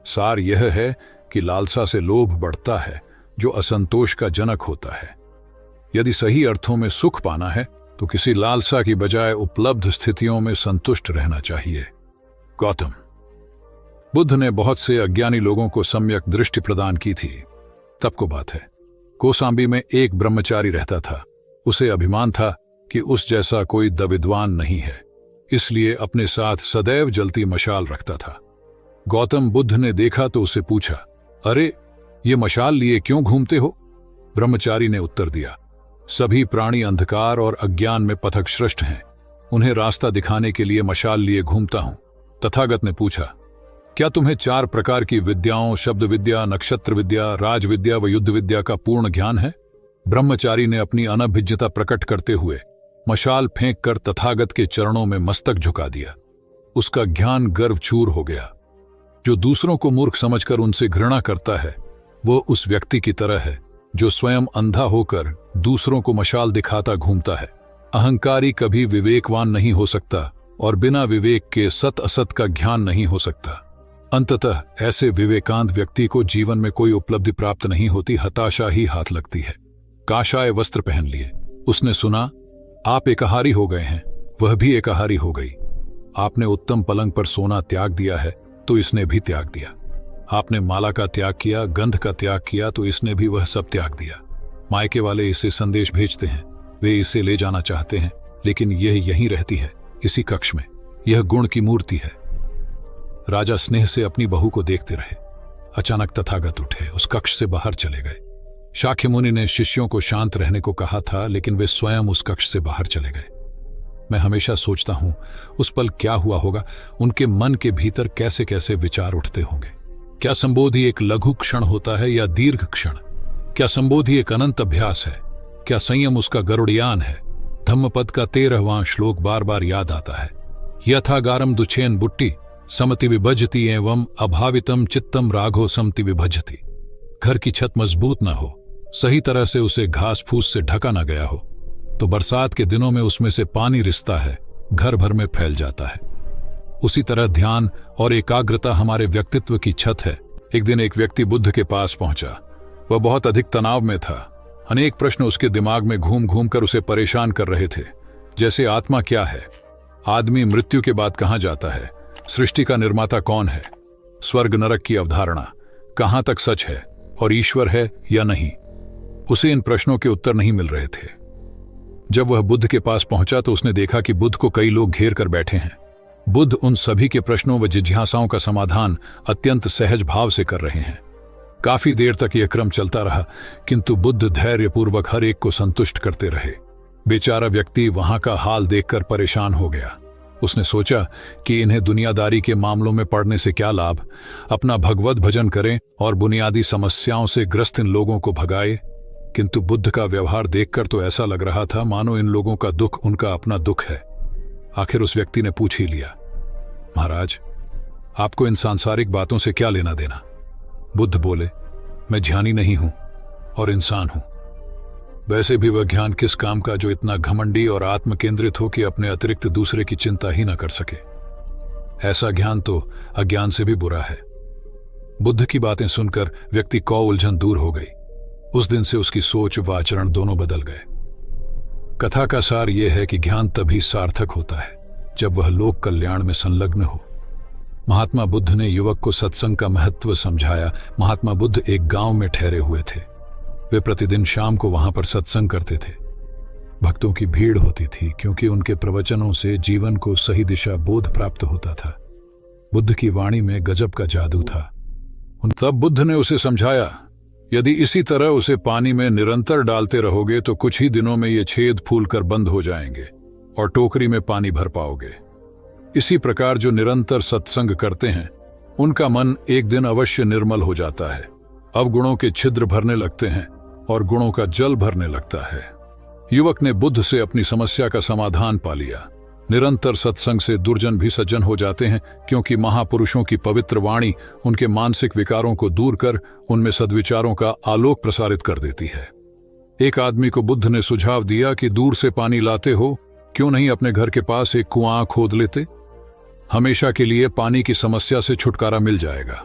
सार यह है कि लालसा से लोभ बढ़ता है जो असंतोष का जनक होता है। यदि सही अर्थों में सुख पाना है तो किसी लालसा की बजाय उपलब्ध स्थितियों में संतुष्ट रहना चाहिए। गौतम बुद्ध ने बहुत से अज्ञानी लोगों को सम्यक दृष्टि प्रदान की थी। तब को बात है, कोसांबी में एक ब्रह्मचारी रहता था। उसे अभिमान था कि उस जैसा कोई दविद्वान नहीं है, इसलिए अपने साथ सदैव जलती मशाल रखता था। गौतम बुद्ध ने देखा तो उससे पूछा, अरे, ये मशाल लिए क्यों घूमते हो? ब्रह्मचारी ने उत्तर दिया, सभी प्राणी अंधकार और अज्ञान में पथश्रष्ट हैं, उन्हें रास्ता दिखाने के लिए मशाल लिए घूमता हूं। तथागत ने पूछा, क्या तुम्हें 4 प्रकार की विद्याओं, शब्द विद्या, नक्षत्र विद्या, राज विद्या व युद्ध विद्या का पूर्ण ज्ञान है? ब्रह्मचारी ने अपनी अनभिज्ञता प्रकट करते हुए मशाल फेंक कर तथागत के चरणों में मस्तक झुका दिया। उसका ज्ञान गर्वचूर हो गया। जो दूसरों को मूर्ख समझकर उनसे घृणा करता है, वो उस व्यक्ति की तरह है जो स्वयं अंधा होकर दूसरों को मशाल दिखाता घूमता है। अहंकारी कभी विवेकवान नहीं हो सकता और बिना विवेक के सत असत का ज्ञान नहीं हो सकता। अंततः ऐसे विवेकांत व्यक्ति को जीवन में कोई उपलब्धि प्राप्त नहीं होती, हताशा ही हाथ लगती है। काशाय वस्त्र पहन लिए। उसने सुना, आप एकाहारी हो गए हैं, वह भी एकाहारी हो गई। आपने उत्तम पलंग पर सोना त्याग दिया है तो इसने भी त्याग दिया। आपने माला का त्याग किया, गंध का त्याग किया तो इसने भी वह सब त्याग दिया। मायके वाले इसे संदेश भेजते हैं, वे इसे ले जाना चाहते हैं, लेकिन यह यहीं रहती है, इसी कक्ष में। यह गुण की मूर्ति है। राजा स्नेह से अपनी बहू को देखते रहे। अचानक तथागत उठे, उस कक्ष से बाहर चले गए। शाक्य मुनि ने शिष्यों को शांत रहने को कहा था, लेकिन वे स्वयं उस कक्ष से बाहर चले गए। मैं हमेशा सोचता हूं उस पल क्या हुआ होगा, उनके मन के भीतर कैसे कैसे विचार उठते होंगे। क्या संबोधि एक लघु क्षण होता है या दीर्घ क्षण? क्या संबोधि एक अनंत अभ्यास है? क्या संयम उसका गरुड़यान है? धम्मपद का 13वां श्लोक बार बार याद आता है, यथागारम दुछेन बुट्टी समति विभजति एवं अभावितम चित्तम राघो समति विभजति। घर की छत मजबूत ना हो, सही तरह से उसे घास फूस से ढका ना गया हो, तो बरसात के दिनों में उसमें से पानी रिसता है, घर भर में फैल जाता है। उसी तरह ध्यान और एकाग्रता हमारे व्यक्तित्व की छत है। एक दिन एक व्यक्ति बुद्ध के पास पहुंचा। वह बहुत अधिक तनाव में था। अनेक प्रश्न उसके दिमाग में घूम घूम कर उसे परेशान कर रहे थे, जैसे आत्मा क्या है, आदमी मृत्यु के बाद कहां जाता है, सृष्टि का निर्माता कौन है, स्वर्ग नरक की अवधारणा कहां तक सच है और ईश्वर है या नहीं। उसे इन प्रश्नों के उत्तर नहीं मिल रहे थे। जब वह बुद्ध के पास पहुंचा तो उसने देखा कि बुद्ध को कई लोग घेर कर बैठे हैं। बुद्ध उन सभी के प्रश्नों व जिज्ञासाओं का समाधान अत्यंत सहज भाव से कर रहे हैं। काफी देर तक यह क्रम चलता रहा, किंतु बुद्ध धैर्यपूर्वक हर एक को संतुष्ट करते रहे। बेचारा व्यक्ति वहां का हाल देखकर परेशान हो गया। उसने सोचा कि इन्हें दुनियादारी के मामलों में पड़ने से क्या लाभ, अपना भगवत भजन करें और बुनियादी समस्याओं से ग्रस्त इन लोगों को भगाए। किंतु बुद्ध का व्यवहार देखकर तो ऐसा लग रहा था मानो इन लोगों का दुख उनका अपना दुख है। आखिर उस व्यक्ति ने पूछ ही लिया, महाराज, आपको इन सांसारिक बातों से क्या लेना देना? बुद्ध बोले, मैं ज्ञानी नहीं हूं और इंसान हूं। वैसे भी वह ज्ञान किस काम का जो इतना घमंडी और आत्म केंद्रित हो कि अपने अतिरिक्त दूसरे की चिंता ही न कर सके। ऐसा ज्ञान तो अज्ञान से भी बुरा है। बुद्ध की बातें सुनकर व्यक्ति को उलझन दूर हो गई। उस दिन से उसकी सोच व आचरण दोनों बदल गए। कथा का सार यह है कि ज्ञान तभी सार्थक होता है जब वह लोक कल्याण में संलग्न हो। महात्मा बुद्ध ने युवक को सत्संग का महत्व समझाया। महात्मा बुद्ध एक गांव में ठहरे हुए थे। वे प्रतिदिन शाम को वहां पर सत्संग करते थे। भक्तों की भीड़ होती थी क्योंकि उनके प्रवचनों से जीवन को सही दिशा बोध प्राप्त होता था। बुद्ध की वाणी में गजब का जादू था। तब बुद्ध ने उसे समझाया, यदि इसी तरह उसे पानी में निरंतर डालते रहोगे तो कुछ ही दिनों में ये छेद फूलकर बंद हो जाएंगे और टोकरी में पानी भर पाओगे। इसी प्रकार जो निरंतर सत्संग करते हैं उनका मन एक दिन अवश्य निर्मल हो जाता है। अवगुणों के छिद्र भरने लगते हैं और गुणों का जल भरने लगता है। युवक ने बुद्ध से अपनी समस्या का समाधान पा लिया। निरंतर सत्संग से दुर्जन भी सज्जन हो जाते हैं क्योंकि महापुरुषों की पवित्र वाणी उनके मानसिक विकारों को दूर कर उनमें सद्विचारों का आलोक प्रसारित कर देती है। एक आदमी को बुद्ध ने सुझाव दिया कि दूर से पानी लाते हो, क्यों नहीं अपने घर के पास एक कुआं खोद लेते? हमेशा के लिए पानी की समस्या से छुटकारा मिल जाएगा।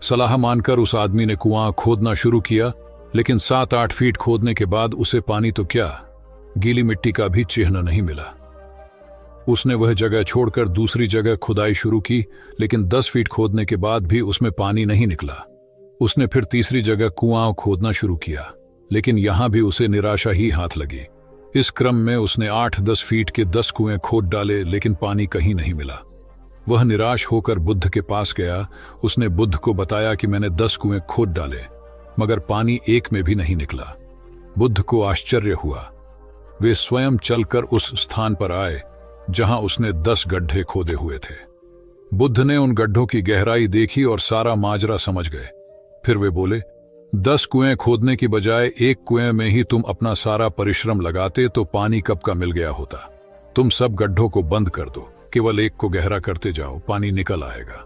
सलाह मानकर उस आदमी ने कुआं खोदना शुरू किया, लेकिन 7-8 फीट खोदने के बाद उसे पानी तो क्या, गीली मिट्टी का भी चिन्ह नहीं मिला। उसने वह जगह छोड़कर दूसरी जगह खुदाई शुरू की, लेकिन 10 फीट खोदने के बाद भी उसमें पानी नहीं निकला। उसने फिर तीसरी जगह कुआं खोदना शुरू किया, लेकिन यहां भी उसे निराशा ही हाथ लगी। इस क्रम में उसने 8-10 फीट के 10 कुएं खोद डाले, लेकिन पानी कहीं नहीं मिला। वह निराश होकर बुद्ध के पास गया। उसने बुद्ध को बताया कि मैंने 10 कुएं खोद डाले, मगर पानी एक में भी नहीं निकला। बुद्ध को आश्चर्य हुआ। वे स्वयं चलकर उस स्थान पर आए जहां उसने 10 गड्ढे खोदे हुए थे। बुद्ध ने उन गड्ढों की गहराई देखी और सारा माजरा समझ गए। फिर वे बोले, 10 कुएं खोदने की बजाय एक कुएं में ही तुम अपना सारा परिश्रम लगाते तो पानी कब का मिल गया होता। तुम सब गड्ढों को बंद कर दो, केवल एक को गहरा करते जाओ, पानी निकल आएगा।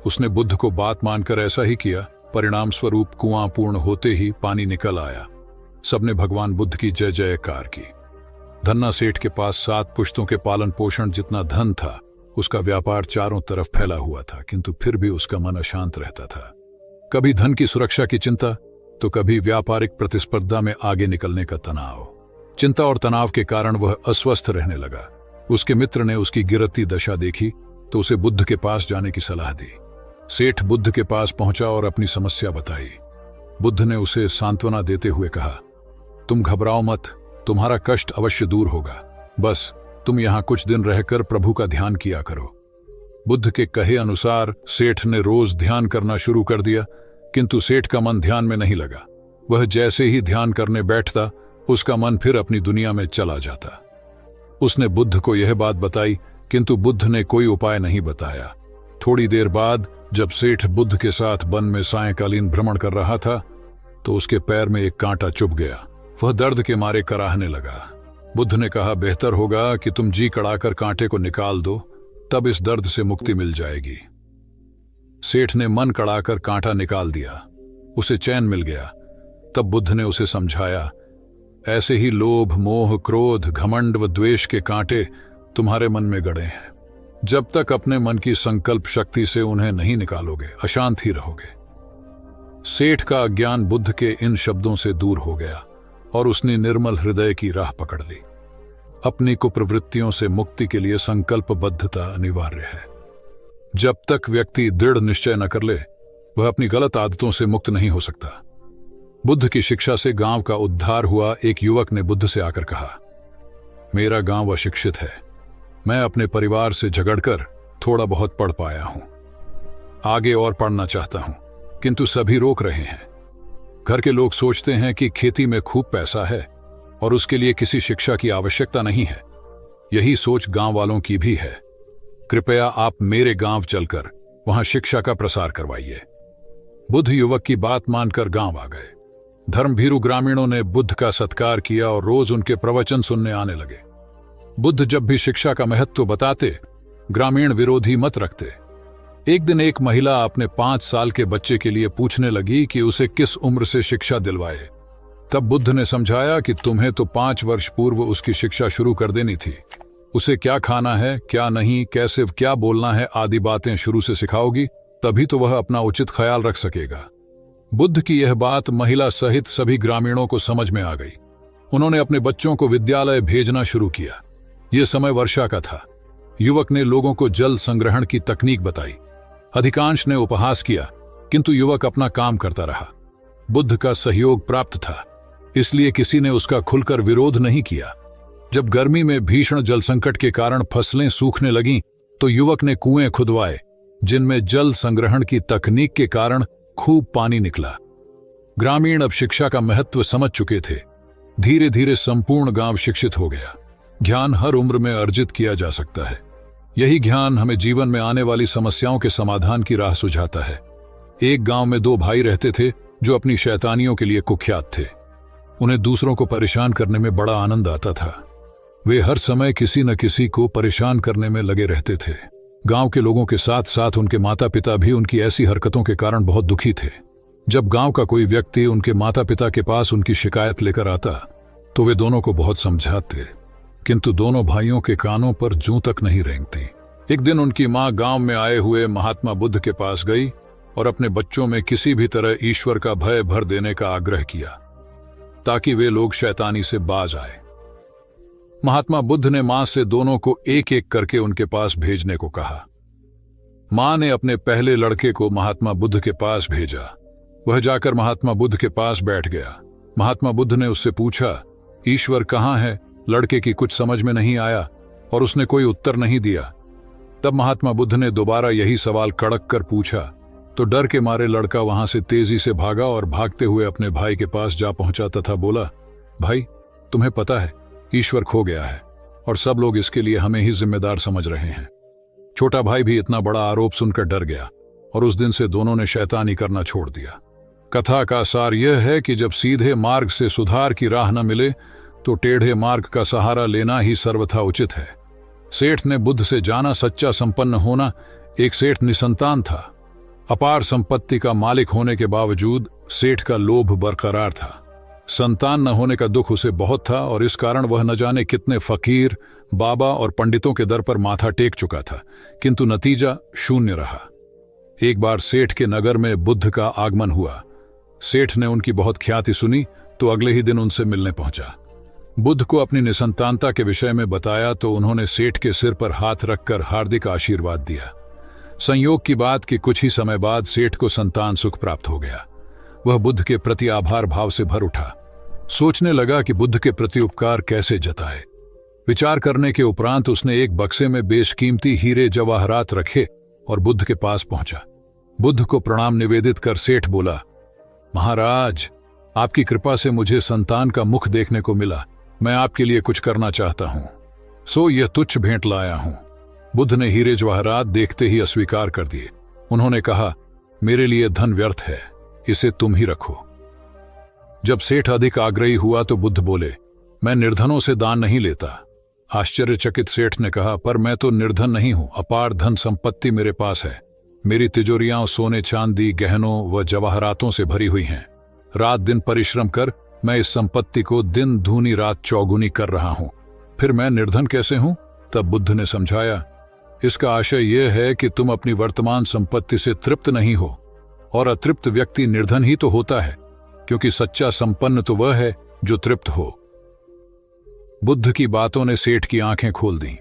उसने बुद्ध को बात मानकर ऐसा ही किया। परिणाम स्वरूप कुआं पूर्ण होते ही पानी निकल आया। सबने भगवान बुद्ध की जय जयकार की। धन्ना सेठ के पास 7 पुश्तों के पालन पोषण जितना धन था। उसका व्यापार चारों तरफ फैला हुआ था, किंतु फिर भी उसका मन अशांत रहता था। कभी धन की सुरक्षा की चिंता तो कभी व्यापारिक प्रतिस्पर्धा में आगे निकलने का तनाव। चिंता और तनाव के कारण वह अस्वस्थ रहने लगा। उसके मित्र ने उसकी गिरती दशा देखी तो उसे बुद्ध के पास जाने की सलाह दी। सेठ बुद्ध के पास पहुंचा और अपनी समस्या बताई। बुद्ध ने उसे सांत्वना देते हुए कहा, तुम घबराओ मत, तुम्हारा कष्ट अवश्य दूर होगा। बस तुम यहां कुछ दिन रहकर प्रभु का ध्यान किया करो। बुद्ध के कहे अनुसार सेठ ने रोज ध्यान करना शुरू कर दिया, किंतु सेठ का मन ध्यान में नहीं लगा। वह जैसे ही ध्यान करने बैठता, उसका मन फिर अपनी दुनिया में चला जाता। उसने बुद्ध को यह बात बताई, किंतु बुद्ध ने कोई उपाय नहीं बताया। थोड़ी देर बाद जब सेठ बुद्ध के साथ वन में सायंकालीन भ्रमण कर रहा था, तो उसके पैर में एक कांटा चुभ गया। वह दर्द के मारे कराहने लगा। बुद्ध ने कहा, बेहतर होगा कि तुम जी कड़ाकर कांटे को निकाल दो, तब इस दर्द से मुक्ति मिल जाएगी। सेठ ने मन कड़ाकर कांटा निकाल दिया। उसे चैन मिल गया। तब बुद्ध ने उसे समझाया, ऐसे ही लोभ, मोह, क्रोध, घमंड व द्वेष के कांटे तुम्हारे मन में गड़े हैं। जब तक अपने मन की संकल्प शक्ति से उन्हें नहीं निकालोगे, अशांत ही रहोगे। सेठ का अज्ञान बुद्ध के इन शब्दों से दूर हो गया और उसने निर्मल हृदय की राह पकड़ ली। अपनी कुप्रवृत्तियों से मुक्ति के लिए संकल्पबद्धता अनिवार्य है। जब तक व्यक्ति दृढ़ निश्चय न कर ले, वह अपनी गलत आदतों से मुक्त नहीं हो सकता। बुद्ध की शिक्षा से गांव का उद्धार हुआ। एक युवक ने बुद्ध से आकर कहा, मेरा गांव अशिक्षित है। मैं अपने परिवार से झगड़कर थोड़ा बहुत पढ़ पाया हूं। आगे और पढ़ना चाहता हूं, किंतु सभी रोक रहे हैं। घर के लोग सोचते हैं कि खेती में खूब पैसा है और उसके लिए किसी शिक्षा की आवश्यकता नहीं है। यही सोच गांव वालों की भी है, कृपया आप मेरे गांव चलकर वहां शिक्षा का प्रसार करवाइए। बुद्ध युवक की बात मानकर गांव आ गए। धर्मभीरू ग्रामीणों ने बुद्ध का सत्कार किया और रोज उनके प्रवचन सुनने आने लगे। बुद्ध जब भी शिक्षा का महत्व बताते, ग्रामीण विरोधी मत रखते। एक दिन एक महिला अपने 5 साल के बच्चे के लिए पूछने लगी कि उसे किस उम्र से शिक्षा दिलवाए। तब बुद्ध ने समझाया कि तुम्हें तो 5 वर्ष पूर्व उसकी शिक्षा शुरू कर देनी थी। उसे क्या खाना है, क्या नहीं, कैसे क्या बोलना है आदि बातें शुरू से सिखाओगी, तभी तो वह अपना उचित ख्याल रख सकेगा। बुद्ध की यह बात महिला सहित सभी ग्रामीणों को समझ में आ गई। उन्होंने अपने बच्चों को विद्यालय भेजना शुरू किया। यह समय वर्षा का था। युवक ने लोगों को जल संग्रहण की तकनीक बताई। अधिकांश ने उपहास किया, किंतु युवक अपना काम करता रहा। बुद्ध का सहयोग प्राप्त था, इसलिए किसी ने उसका खुलकर विरोध नहीं किया। जब गर्मी में भीषण जल संकट के कारण फसलें सूखने लगीं, तो युवक ने कुएं खुदवाए, जिनमें जल संग्रहण की तकनीक के कारण खूब पानी निकला। ग्रामीण अब शिक्षा का महत्व समझ चुके थे। धीरे धीरे संपूर्ण गांव शिक्षित हो गया। ज्ञान हर उम्र में अर्जित किया जा सकता है। यही ज्ञान हमें जीवन में आने वाली समस्याओं के समाधान की राह सुझाता है। एक गांव में 2 भाई रहते थे जो अपनी शैतानियों के लिए कुख्यात थे। उन्हें दूसरों को परेशान करने में बड़ा आनंद आता था। वे हर समय किसी न किसी को परेशान करने में लगे रहते थे। गांव के लोगों के साथ साथ उनके माता पिता भी उनकी ऐसी हरकतों के कारण बहुत दुखी थे। जब गांव का कोई व्यक्ति उनके माता पिता के पास उनकी शिकायत लेकर आता, तो वे दोनों को बहुत समझाते, किंतु दोनों भाइयों के कानों पर जूं तक नहीं रेंगती। एक दिन उनकी मां गांव में आए हुए महात्मा बुद्ध के पास गई और अपने बच्चों में किसी भी तरह ईश्वर का भय भर देने का आग्रह किया, ताकि वे लोग शैतानी से बाज आए। महात्मा बुद्ध ने मां से दोनों को एक एक करके उनके पास भेजने को कहा। मां ने अपने पहले लड़के को महात्मा बुद्ध के पास भेजा। वह जाकर महात्मा बुद्ध के पास बैठ गया। महात्मा बुद्ध ने उससे पूछा, ईश्वर कहाँ है? लड़के की कुछ समझ में नहीं आया और उसने कोई उत्तर नहीं दिया। तब महात्मा बुद्ध ने दोबारा यही सवाल कड़क कर पूछा, तो डर के मारे लड़का वहां से तेजी से भागा और भागते हुए अपने भाई के पास जा पहुंचा तथा बोला, भाई, तुम्हें पता है ईश्वर खो गया है और सब लोग इसके लिए हमें ही जिम्मेदार समझ रहे हैं। छोटा भाई भी इतना बड़ा आरोप सुनकर डर गया और उस दिन से दोनों ने शैतानी करना छोड़ दिया। कथा का सार यह है कि जब सीधे मार्ग से सुधार की राह न मिले तो टेढ़े मार्ग का सहारा लेना ही सर्वथा उचित है। सेठ ने बुद्ध से जाना सच्चा संपन्न होना। एक सेठ निसंतान था। अपार संपत्ति का मालिक होने के बावजूद सेठ का लोभ बरकरार था। संतान न होने का दुख उसे बहुत था और इस कारण वह न जाने कितने फकीर, बाबा और पंडितों के दर पर माथा टेक चुका था, किंतु नतीजा शून्य रहा। एक बार सेठ के नगर में बुद्ध का आगमन हुआ। सेठ ने उनकी बहुत ख्याति सुनी तो अगले ही दिन उनसे मिलने पहुंचा। बुद्ध को अपनी निसंतानता के विषय में बताया तो उन्होंने सेठ के सिर पर हाथ रखकर हार्दिक आशीर्वाद दिया। संयोग की बात कि कुछ ही समय बाद सेठ को संतान सुख प्राप्त हो गया। वह बुद्ध के प्रति आभार भाव से भर उठा। सोचने लगा कि बुद्ध के प्रति उपकार कैसे जताए। विचार करने के उपरांत उसने एक बक्से में बेशकीमती हीरे जवाहरात रखे और बुद्ध के पास पहुंचा। बुद्ध को प्रणाम निवेदित कर सेठ बोला, महाराज, आपकी कृपा से मुझे संतान का मुख देखने को मिला। मैं आपके लिए कुछ करना चाहता हूं, सो यह तुच्छ भेंट लाया हूं। बुद्ध ने हीरे जवाहरात देखते ही अस्वीकार कर दिए। उन्होंने कहा, मेरे लिए धन व्यर्थ है, इसे तुम ही रखो। जब सेठ अधिक आग्रही हुआ तो बुद्ध बोले, मैं निर्धनों से दान नहीं लेता। आश्चर्यचकित सेठ ने कहा, पर मैं तो निर्धन नहीं हूं, अपार धन संपत्ति मेरे पास है। मेरी तिजोरियां सोने चांदी, गहनों व जवाहरातों से भरी हुई हैं। रात दिन परिश्रम कर मैं इस संपत्ति को दिन दूनी रात चौगुनी कर रहा हूं, फिर मैं निर्धन कैसे हूं? तब बुद्ध ने समझाया, इसका आशय यह है कि तुम अपनी वर्तमान संपत्ति से तृप्त नहीं हो, और अतृप्त व्यक्ति निर्धन ही तो होता है, क्योंकि सच्चा संपन्न तो वह है जो तृप्त हो। बुद्ध की बातों ने सेठ की आंखें खोल दी।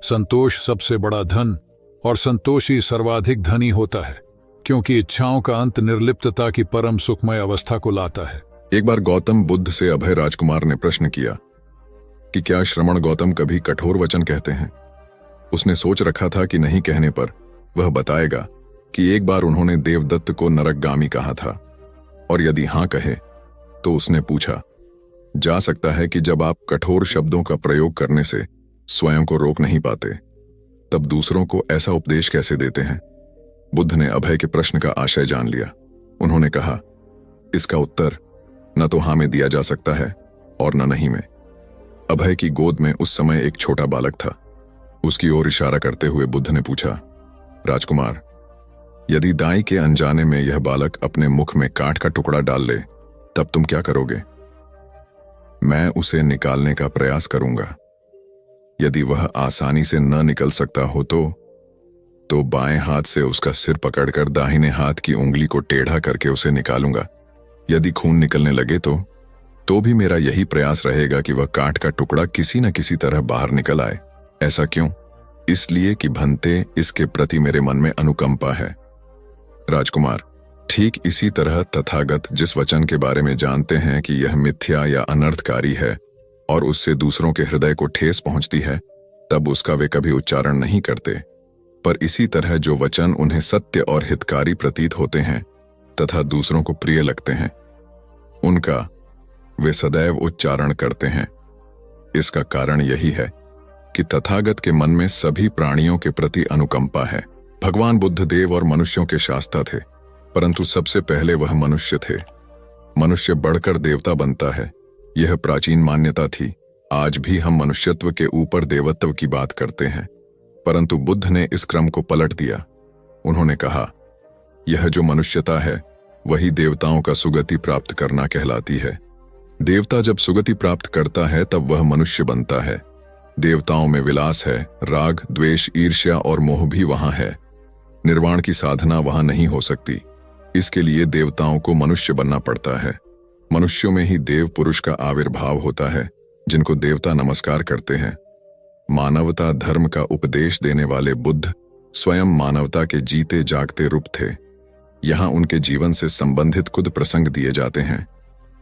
संतोष सबसे बड़ा धन और संतोषी सर्वाधिक धनी होता है, क्योंकि इच्छाओं का अंत निर्लिप्तता की परम सुखमय अवस्था को लाता है। एक बार गौतम बुद्ध से अभय राजकुमार ने प्रश्न किया कि क्या श्रमण गौतम कभी कठोर वचन कहते हैं। उसने सोच रखा था कि नहीं कहने पर वह बताएगा कि एक बार उन्होंने देवदत्त को नरकगामी कहा था, और यदि हां कहे तो उसने पूछा, जा सकता है कि जब आप कठोर शब्दों का प्रयोग करने से स्वयं को रोक नहीं पाते तब दूसरों को ऐसा उपदेश कैसे देते हैं? बुद्ध ने अभय के प्रश्न का आशय जान लिया। उन्होंने कहा, इसका उत्तर न तो हाँ में दिया जा सकता है और न नहीं में। अभय की गोद में उस समय एक छोटा बालक था। उसकी ओर इशारा करते हुए बुद्ध ने पूछा, राजकुमार, यदि दाई के अनजाने में यह बालक अपने मुख में कांट का टुकड़ा डाल ले, तब तुम क्या करोगे? मैं उसे निकालने का प्रयास करूंगा। यदि वह आसानी से न निकल सकता हो तो बाएं हाथ से उसका सिर पकड़कर दाहिने हाथ की उंगली को टेढ़ा करके उसे निकालूंगा। यदि खून निकलने लगे तो भी मेरा यही प्रयास रहेगा कि वह कांट का टुकड़ा किसी न किसी तरह बाहर निकल आए। ऐसा क्यों? इसलिए कि भंते इसके प्रति मेरे मन में अनुकंपा है। राजकुमार, ठीक इसी तरह तथागत जिस वचन के बारे में जानते हैं कि यह मिथ्या या अनर्थकारी है और उससे दूसरों के हृदय को ठेस पहुंचती है, तब उसका वे कभी उच्चारण नहीं करते। पर इसी तरह जो वचन उन्हें सत्य और हितकारी प्रतीत होते हैं तथा दूसरों को प्रिय लगते हैं, उनका वे सदैव उच्चारण करते हैं। इसका कारण यही है कि तथागत के मन में सभी प्राणियों के प्रति अनुकंपा है। भगवान बुद्ध देव और मनुष्यों के शास्ता थे, परंतु सबसे पहले वह मनुष्य थे। मनुष्य बढ़कर देवता बनता है, यह प्राचीन मान्यता थी। आज भी हम मनुष्यत्व के ऊपर देवत्व की बात करते हैं, परंतु बुद्ध ने इस क्रम को पलट दिया। उन्होंने कहा, यह जो मनुष्यता है वही देवताओं का सुगति प्राप्त करना कहलाती है। देवता जब सुगति प्राप्त करता है तब वह मनुष्य बनता है। देवताओं में विलास है, राग, द्वेष, ईर्ष्या और मोह भी वहां है। निर्वाण की साधना वहां नहीं हो सकती। इसके लिए देवताओं को मनुष्य बनना पड़ता है। मनुष्यों में ही देव पुरुष का आविर्भाव होता है, जिनको देवता नमस्कार करते हैं। मानवता धर्म का उपदेश देने वाले बुद्ध स्वयं मानवता के जीते जागते रूप थे। यहाँ उनके जीवन से संबंधित कुछ प्रसंग दिए जाते हैं,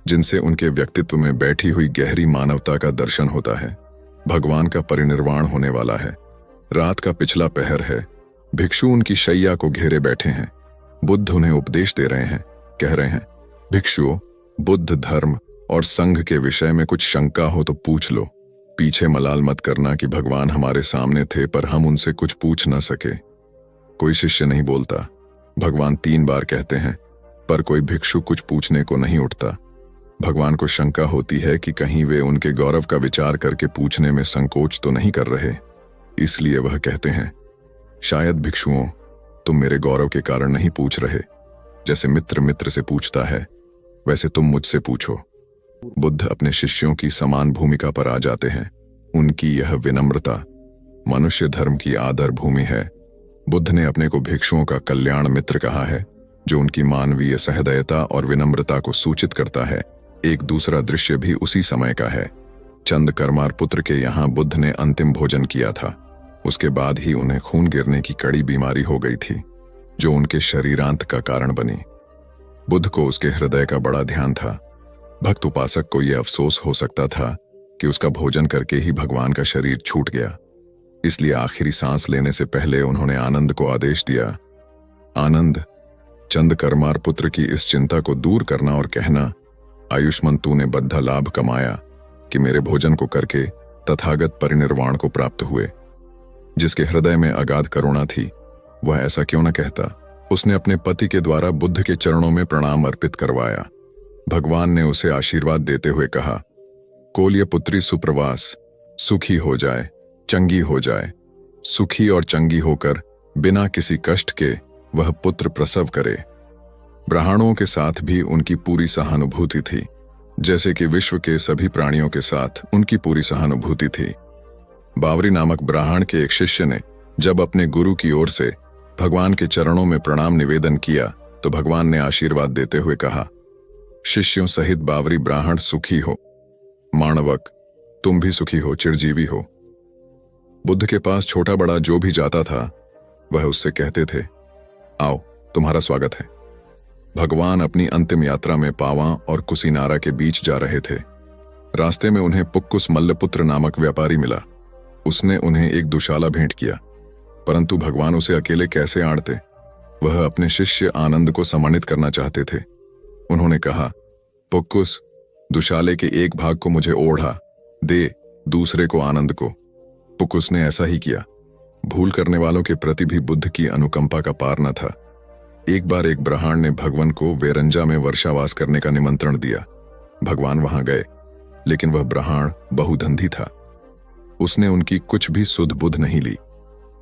जिनसे उनके व्यक्तित्व में बैठी हुई गहरी मानवता का दर्शन होता है। भगवान का परिनिर्वाण होने वाला है। रात का पिछला पहर है। भिक्षु उनकी शैया को घेरे बैठे हैं। बुद्ध उन्हें उपदेश दे रहे हैं। कह रहे हैं, भिक्षुओं, बुद्ध धर्म और संघ के विषय में कुछ शंका हो तो पूछ लो। पीछे मलाल मत करना कि भगवान हमारे सामने थे पर हम उनसे कुछ पूछ न सके। कोई शिष्य नहीं बोलता। भगवान 3 बार कहते हैं, पर कोई भिक्षु कुछ पूछने को नहीं उठता। भगवान को शंका होती है कि कहीं वे उनके गौरव का विचार करके पूछने में संकोच तो नहीं कर रहे। इसलिए वह कहते हैं, शायद भिक्षुओं, तुम मेरे गौरव के कारण नहीं पूछ रहे। जैसे मित्र मित्र से पूछता है, वैसे तुम मुझसे पूछो। बुद्ध अपने शिष्यों की समान भूमिका पर आ जाते हैं। उनकी यह विनम्रता मनुष्य धर्म की आदर भूमि है। बुद्ध ने अपने को भिक्षुओं का कल्याण मित्र कहा है, जो उनकी मानवीय सहृदयता और विनम्रता को सूचित करता है। एक दूसरा दृश्य भी उसी समय का है। चंद कर्मार पुत्र के यहाँ बुद्ध ने अंतिम भोजन किया था। उसके बाद ही उन्हें खून गिरने की कड़ी बीमारी हो गई थी, जो उनके शरीरांत का कारण बनी। बुद्ध को उसके हृदय का बड़ा ध्यान था। भक्त उपासक को यह अफसोस हो सकता था कि उसका भोजन करके ही भगवान का शरीर छूट गया। इसलिए आखिरी सांस लेने से पहले उन्होंने आनंद को आदेश दिया, आनंद, चंद कर्मार पुत्र की इस चिंता को दूर करना और कहना, आयुष्मान तूने बद्धा लाभ कमाया कि मेरे भोजन को करके तथागत परिनिर्वाण को प्राप्त हुए। जिसके हृदय में अगाध करुणा थी, वह ऐसा क्यों न कहता। उसने अपने पति के द्वारा बुद्ध के चरणों में प्रणाम अर्पित करवाया। भगवान ने उसे आशीर्वाद देते हुए कहा, कोल्य पुत्री सुप्रवास, सुखी हो जाए, चंगी हो जाए। सुखी और चंगी होकर बिना किसी कष्ट के वह पुत्र प्रसव करे। ब्राह्मणों के साथ भी उनकी पूरी सहानुभूति थी, जैसे कि विश्व के सभी प्राणियों के साथ उनकी पूरी सहानुभूति थी। बावरी नामक ब्राह्मण के एक शिष्य ने जब अपने गुरु की ओर से भगवान के चरणों में प्रणाम निवेदन किया तो भगवान ने आशीर्वाद देते हुए कहा, शिष्यों सहित बावरी ब्राह्मण सुखी हो। माणवक, तुम भी सुखी हो, चिरजीवी हो। बुद्ध के पास छोटा बड़ा जो भी जाता था, वह उससे कहते थे, आओ, तुम्हारा स्वागत है। भगवान अपनी अंतिम यात्रा में पावा और कुसीनारा के बीच जा रहे थे। रास्ते में उन्हें पुक्कुस मल्लपुत्र नामक व्यापारी मिला। उसने उन्हें एक दुशाला भेंट किया, परंतु भगवान उसे अकेले कैसे आड़ते। वह अपने शिष्य आनंद को सम्मानित करना चाहते थे। उन्होंने कहा, पुक्कुस, दुशाले के एक भाग को मुझे ओढ़ा दे, दूसरे को आनंद को। पुक्कुस ने ऐसा ही किया। भूल करने वालों के प्रति भी बुद्ध की अनुकंपा का पार न था। एक बार एक ब्राह्मण ने भगवान को वेरंजा में वर्षावास करने का निमंत्रण दिया। भगवान वहां गए, लेकिन वह ब्राह्मण बहुधंधी था। उसने उनकी कुछ भी सुध बुध नहीं ली।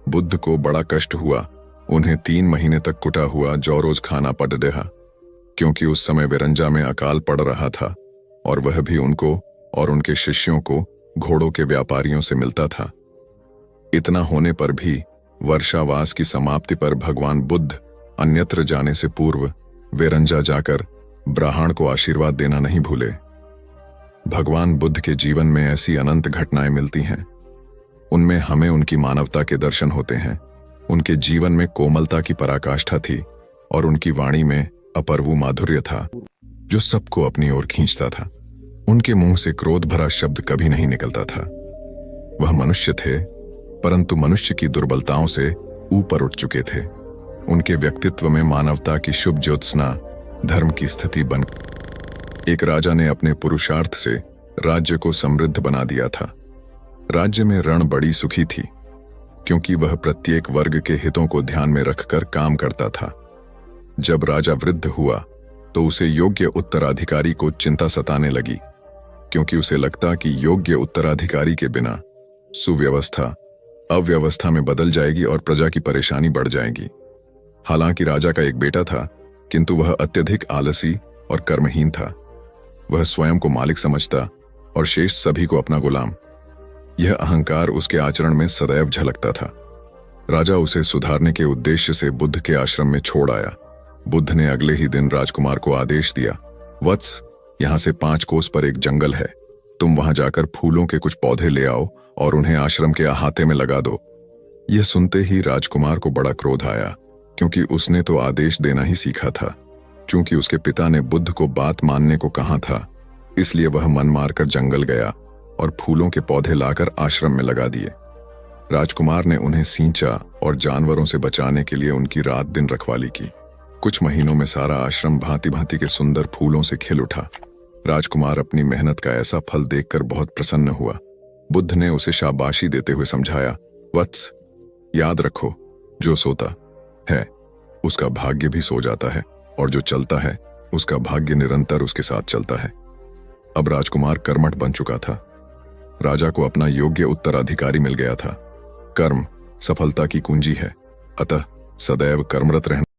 बुद्ध को बड़ा कष्ट हुआ। उन्हें 3 महीने तक कुटा हुआ जौ रोज खाना पड़ रहा, क्योंकि उस समय वेरंजा में अकाल पड़ रहा था और वह भी उनको और उनके शिष्यों को घोड़ों के व्यापारियों से मिलता था। इतना होने पर भी वर्षावास की समाप्ति पर भगवान बुद्ध अन्यत्र जाने से पूर्व वेरंजा जाकर ब्राह्मण को आशीर्वाद देना नहीं भूले। भगवान बुद्ध के जीवन में ऐसी अनंत घटनाएं मिलती हैं। उनमें हमें उनकी मानवता के दर्शन होते हैं। उनके जीवन में कोमलता की पराकाष्ठा थी और उनकी वाणी में अपर्वु माधुर्य था जो सबको अपनी ओर खींचता था। उनके मुंह से क्रोध भरा शब्द कभी नहीं निकलता था। वह मनुष्य थे, परंतु मनुष्य की दुर्बलताओं से ऊपर उठ चुके थे। उनके व्यक्तित्व में मानवता की शुभ ज्योत्सना धर्म की स्थिति बन। एक राजा ने अपने पुरुषार्थ से राज्य को समृद्ध बना दिया था। राज्य में रण बड़ी सुखी थी, क्योंकि वह प्रत्येक वर्ग के हितों को ध्यान में रखकर काम करता था। जब राजा वृद्ध हुआ तो उसे योग्य उत्तराधिकारी को चिंता सताने लगी, क्योंकि उसे लगता कि योग्य उत्तराधिकारी के बिना सुव्यवस्था अव्यवस्था में बदल जाएगी और प्रजा की परेशानी बढ़ जाएगी। हालांकि राजा का एक बेटा था, किंतु वह अत्यधिक आलसी और कर्महीन था। वह स्वयं को मालिक समझता और शेष सभी को अपना गुलाम। यह अहंकार उसके आचरण में सदैव झलकता था। राजा उसे सुधारने के उद्देश्य से बुद्ध के आश्रम में छोड़ आया। बुद्ध ने अगले ही दिन राजकुमार को आदेश दिया, वत्स, यहां से 5 कोस पर एक जंगल है। तुम वहां जाकर फूलों के कुछ पौधे ले आओ और उन्हें आश्रम के अहाते में लगा दो। यह सुनते ही राजकुमार को बड़ा क्रोध आया, क्योंकि उसने तो आदेश देना ही सीखा था। चूंकि उसके पिता ने बुद्ध को बात मानने को कहा था, इसलिए वह मन मारकर जंगल गया और फूलों के पौधे लाकर आश्रम में लगा दिए। राजकुमार ने उन्हें सींचा और जानवरों से बचाने के लिए उनकी रात दिन रखवाली की। कुछ महीनों में सारा आश्रम भांति भांति के सुंदर फूलों से खिल उठा। राजकुमार अपनी मेहनत का ऐसा फल देखकर बहुत प्रसन्न हुआ। बुद्ध ने उसे शाबाशी देते हुए समझाया, वत्स, याद रखो, जो सोता है उसका भाग्य भी सो जाता है, और जो चलता है उसका भाग्य निरंतर उसके साथ चलता है। अब राजकुमार कर्मठ बन चुका था। राजा को अपना योग्य उत्तराधिकारी मिल गया था। कर्म सफलता की कुंजी है, अतः सदैव कर्मरत रहना